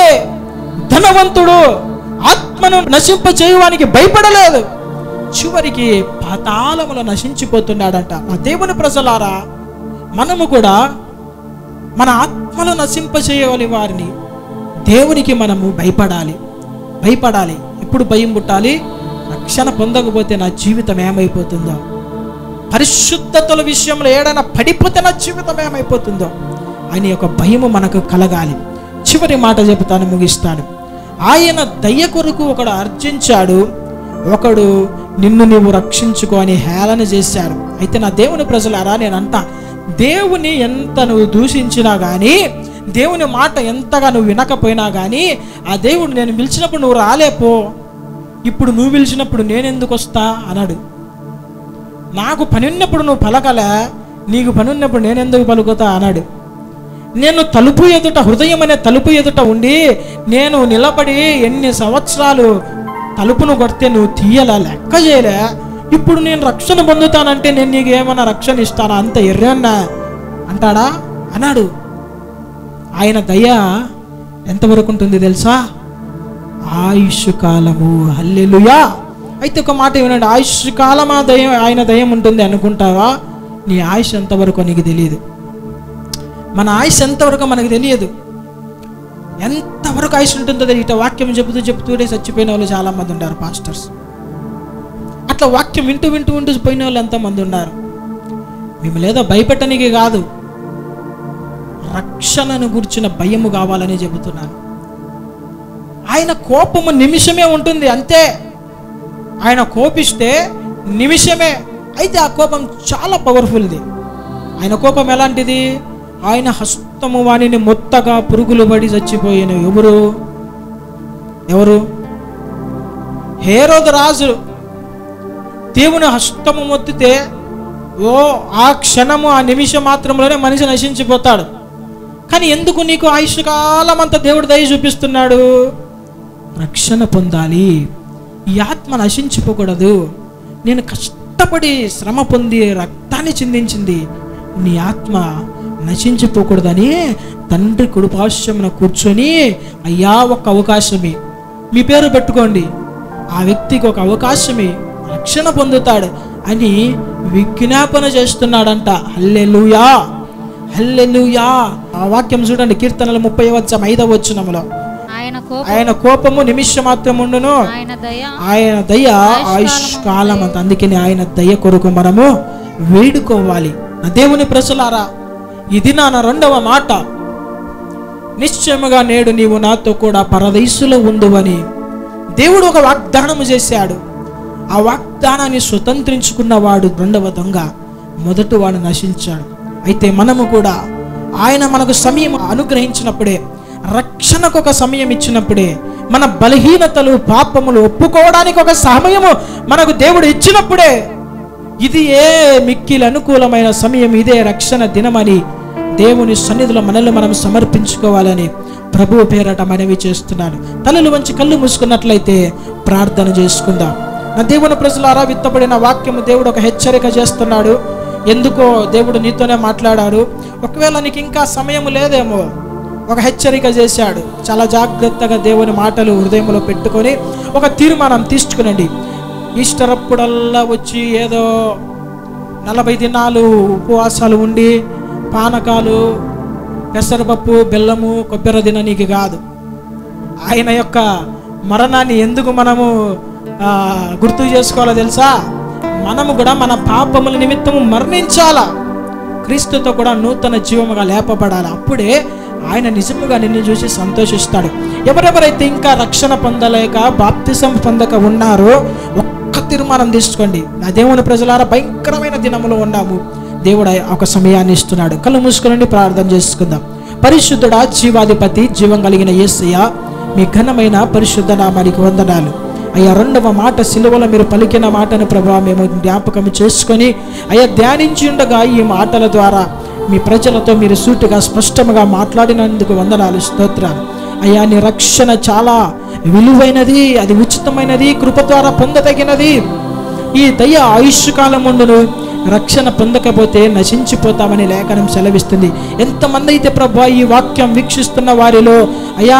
ధనవంతుడు ఆత్మను నశింపచేయడానికి భయపడలేదు. చివరికి పాతాళములో నశించిపోతున్నాడంట. నా దేవుని ప్రజలారా, మనము కూడా మన ఆత్మను నశింపచేయగలి వారిని దేవునికి మనము భయపడాలి. ఎప్పుడు భయం పుట్టాలి? రక్షణ పొందకపోతే నా జీవితం ఏమైపోతుందో, పరిశుద్ధతల విషయంలో ఏడైనా పడిపోతే నా జీవితం ఏమైపోతుందో అని ఒక భయము మనకు కలగాలి. చివరి మాట చెబుతాను, ముగిస్తాను. ఆయన దయ కొరకు ఒకడు అర్జించాడు, ఒకడు నిన్ను నీవు రక్షించుకో అని హేళన చేశారు. అయితే నా దేవుని ప్రజలారా, నేను అంటా, దేవుని ఎంత నువ్వు దూషించినా కానీ, దేవుని మాట ఎంతగా నువ్వు వినకపోయినా కానీ, ఆ దేవుడు నేను పిలిచినప్పుడు నువ్వు రాలేపో, ఇప్పుడు నువ్వు పిలిచినప్పుడు నేను ఎందుకు వస్తా అన్నాడు. నాకు పని ఉన్నప్పుడు నువ్వు పలకలే, నీకు పని ఉన్నప్పుడు నేను ఎందుకు పలుకుతా అన్నాడు. నేను తలుపు ఎదుట, హృదయం అనే తలుపు ఎదుట ఉండి నేను నిలబడి ఎన్ని సంవత్సరాలు తలుపును కొడితే నువ్వు తీయలే, లెక్క చేయలే, ఇప్పుడు నేను రక్షణ పొందుతానంటే నేను నీకు ఏమన్నా రక్షణ ఇస్తానా? అంత ఎర్రన్నా అంటాడా అన్నాడు. ఆయన దయ ఎంతవరకు ఉంటుంది తెలుసా? ఆయుష్ కాలము. హల్లెలూయా. అయితే ఒక మాట ఏమన్నాడు, ఆయుష్ కాలమా దయం, ఆయన దయం ఉంటుంది అనుకుంటావా? నీ ఆయుష్ ఎంతవరకు నీకు తెలియదు. మన ఆయుష్ ఎంతవరకు మనకు తెలియదు. ఎంతవరకు ఎంతవరకు ఆయుష్ ఉంటుందో ఇట వాక్యం చెబుతూనే చచ్చిపోయిన వాళ్ళు చాలామంది ఉన్నారు పాస్టర్స్. అట్లా వాక్యం వింటూ పోయిన వాళ్ళు ఎంతమంది ఉన్నారు. మేము లేదో భయపెట్టనికి కాదు, రక్షణను గురించిన భయము కావాలని చెబుతున్నాను. ఆయన కోపము నిమిషమే ఉంటుంది అంతే. ఆయన కోపిస్తే నిమిషమే. అయితే ఆ కోపం చాలా పవర్ఫుల్ది. ఆయన కోపం ఎలాంటిది? ఆయన హస్తము వాణిని మొత్తగా పురుగులు పడి చచ్చిపోయిన ఎవరు? హేరోదు రాజు. దేవుని హస్తము మొత్తితే ఆ క్షణము, ఆ నిమిషం మాత్రంలోనే మనిషి నశించిపోతాడు. కానీ ఎందుకు నీకు ఆయుష్ కాలం అంతా దేవుడు దయ చూపిస్తున్నాడు? రక్షణ పొందాలి, ఈ ఆత్మ నశించిపోకూడదు. నేను కష్టపడి శ్రమ పొంది రక్తాన్ని చిందించింది, నీ ఆత్మ నశించిపోకూడదని తండ్రి కుడిపార్శ్వమున కూర్చొని, అయ్యా ఒక అవకాశమే, మీ పేరు పెట్టుకోండి, ఆ వ్యక్తికి ఒక అవకాశమే, రక్షణ పొందుతాడు అని విజ్ఞాపన చేస్తున్నాడంట. హల్లెలూయా, హల్లెలూయా. ఆ వాక్యం చూడండి, కీర్తనలు 30వ వచనములో, ఆయన కోపము నిమిషం మాత్రం ఉండును, ఆయన దయ ఆయుష్ కాలం అంత. అందుకని ఆయన దయ కొరకు మనము వేడుకోవాలి. నా దేవుని ప్రజలారా, ఇది నా 2వ మాట, నిశ్చయముగా నేడు నీవు నాతో కూడా పరదేశులో ఉందువని దేవుడు ఒక వాగ్దానము చేశాడు. ఆ వాగ్దానాన్ని స్వతంత్రించుకున్నవాడు 2వ దొంగ, మొదటి వాడు నశించాడు. అయితే మనము కూడా ఆయన మనకు సమయం అనుగ్రహించినప్పుడే, రక్షణకు ఒక సమయం ఇచ్చినప్పుడే, మన బలహీనతలు పాపములు ఒప్పుకోవడానికి ఒక సమయము మనకు దేవుడు ఇచ్చినప్పుడే, ఇది మిక్కిలి అనుకూలమైన సమయం, ఇదే రక్షణ దినమని దేవుని సన్నిధిలో మనల్ని మనం సమర్పించుకోవాలని ప్రభువు పేరట మనవి చేస్తున్నాను. తలలు వంచి కళ్ళు మూసుకున్నట్లయితే ప్రార్థన చేసుకుందాం. నా దేవుని ప్రజలారా, విత్తబడిన వాక్యము దేవుడు ఒక హెచ్చరిక చేస్తున్నాడు. ఎందుకో దేవుడు నీతోనే మాట్లాడారు. ఒకవేళ నీకు ఇంకా సమయం లేదేమో, ఒక హెచ్చరిక చేశాడు. చాలా జాగ్రత్తగా దేవుని మాటలు హృదయంలో పెట్టుకొని ఒక తీర్మానం తీసుకునండి. ఈస్టర్ అప్పుడల్లా వచ్చి ఏదో 40 దినాలు ఉపవాసాలు ఉండి పానకాలు, పెసరపప్పు, బెల్లము, కొబ్బరి తిననీకి కాదు. ఆయన యొక్క మరణాన్ని ఎందుకు మనము గుర్తు చేసుకోవాలో తెలుసా? మనము కూడా మన పాపముల నిమిత్తము మరణించాలా, క్రీస్తుతో కూడా నూతన జీవముగా లేపబడాలి. అప్పుడే ఆయన నిజముగా నిన్ను చూసి సంతోషిస్తాడు. ఎవరెవరైతే ఇంకా రక్షణ పొందలేక బాప్తిసం పొందక ఉన్నారో ఒక్క తీర్మానం తీసుకోండి. నా దేవుని ప్రజలారా, భయంకరమైన దినములో ఉన్నాము. దేవుడు ఒక సమయాన్ని ఇస్తున్నాడు. కళ్ళు మూసుకుని ప్రార్థన చేసుకుందాం. పరిశుద్ధుడా, జీవాధిపతి, జీవం కలిగిన యేసయ్య, మీ ఘనమైన పరిశుద్ధ నామానికి వందనాలు అయ్యా. 2వ మాట సిలువలో మీరు పలికిన మాటను ప్రభా మేము జ్ఞాపకం చేసుకొని అయ్యా ధ్యానించి ఉండగా ఈ మాటల ద్వారా మీ ప్రజలతో మీరు సూటిగా స్పష్టంగా మాట్లాడినందుకు వందనాలు, స్తోత్రాలు అయ్యా. నీ రక్షణ చాలా విలువైనది, అది ఉచితమైనది, కృప ద్వారా పొందదగినది. ఈ దయ ఆయుష్ కాలం ఉండును, రక్షణ పొందకపోతే నశించిపోతామని లేఖనం సెలవిస్తుంది. ఎంతమంది అయితే ప్రభా ఈ వాక్యం వీక్షిస్తున్న వారిలో అయ్యా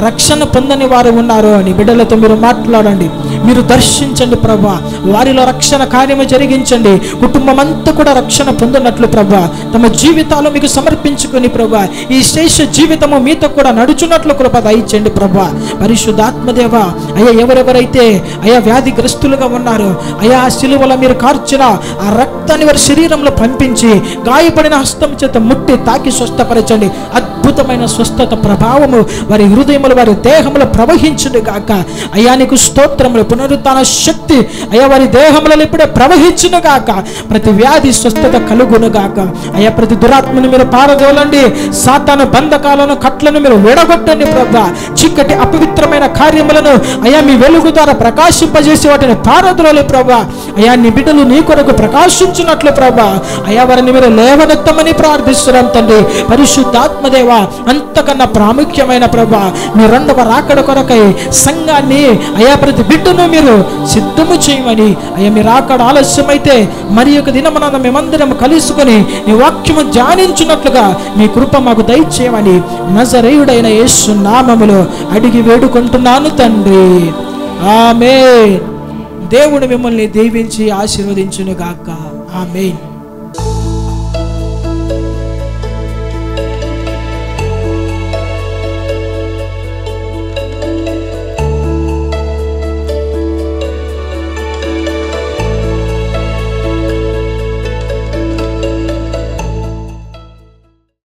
రక్షణ పొందని వారు ఉన్నారో, నీ బిడ్డలతో మీరు మాట్లాడండి, మీరు దర్శించండి ప్రభా. వారిలో రక్షణ కార్యము జరిగించండి. కుటుంబం అంతా కూడా రక్షణ పొందినట్లు ప్రభా, తమ జీవితాలు మీకు సమర్పించుకొని ప్రభా, ఈ శేష జీవితము మీతో కూడా నడుచున్నట్లు కృప దయచేయండి ప్రభా. పరిశుద్ధాత్మదేవ అయ్యా, ఎవరెవరైతే అయ్యా వ్యాధిగ్రస్తులుగా ఉన్నారో అయ్యా, సిలువలో మీరు కార్చిన ఆ రక్తాన్ని వారి శరీరంలో పంపించి గాయపడిన హస్తం చేత ముట్టి తాకి స్వస్థపరచండి. అద్భుతమైన స్వస్థత ప్రభావము వారి హృదయములు, వారి దేహములు ప్రవహించును గాక. అయ్యా నీకు స్తోత్రములు. పునరుత్థాన శక్తి అయ్యా వారి దేహములలో ఇప్పుడే ప్రవహించును గాక. ప్రతి వ్యాధి స్వస్థత కలుగును గాక. అయ్యా ప్రతి దురాత్మను మీరు పారదోలండి. సాతాను బంధకాలను, కట్లను మీరు విడగొట్టండి ప్రభా. చీకటి అపవిత్రమైన కార్యములను అయ్యా మీ వెలుగు ద్వారా ప్రకాశింపజేసి వాటిని పారదోలి ప్రభా. అయ్యా నీ బిడ్డలు నీ కొరకు ప్రకాశించున్నట్లు ప్రభా అయ్యా వారిని మీరు లేవనెత్తమని ప్రార్థిస్తున్నాం తండ్రి. పరిశుద్ధాత్మదేవ, అంతకన్నా ప్రాముఖ్యమైన ప్రభా మీ 2వ రాకడ కొరకై సంఘాన్ని అయ్యా ప్రతి బిడ్డను మీరు సిద్ధము చేయమని అయ్యా మీ రాకడ ఆలస్యమైతే మరి ఒక దినమున మేమందరం కలుసుకొని నీ వాక్యము ధ్యానించున్నట్లుగా మీ కృప మాకు దయచేయమని నజరేయుడైన యేసు నామములో అడిగి వేడుకుంటున్నాను తండ్రి, ఆమేన్. దేవుడు మిమ్మల్ని దీవించి ఆశీర్వదించును గాక. ఆమేన్.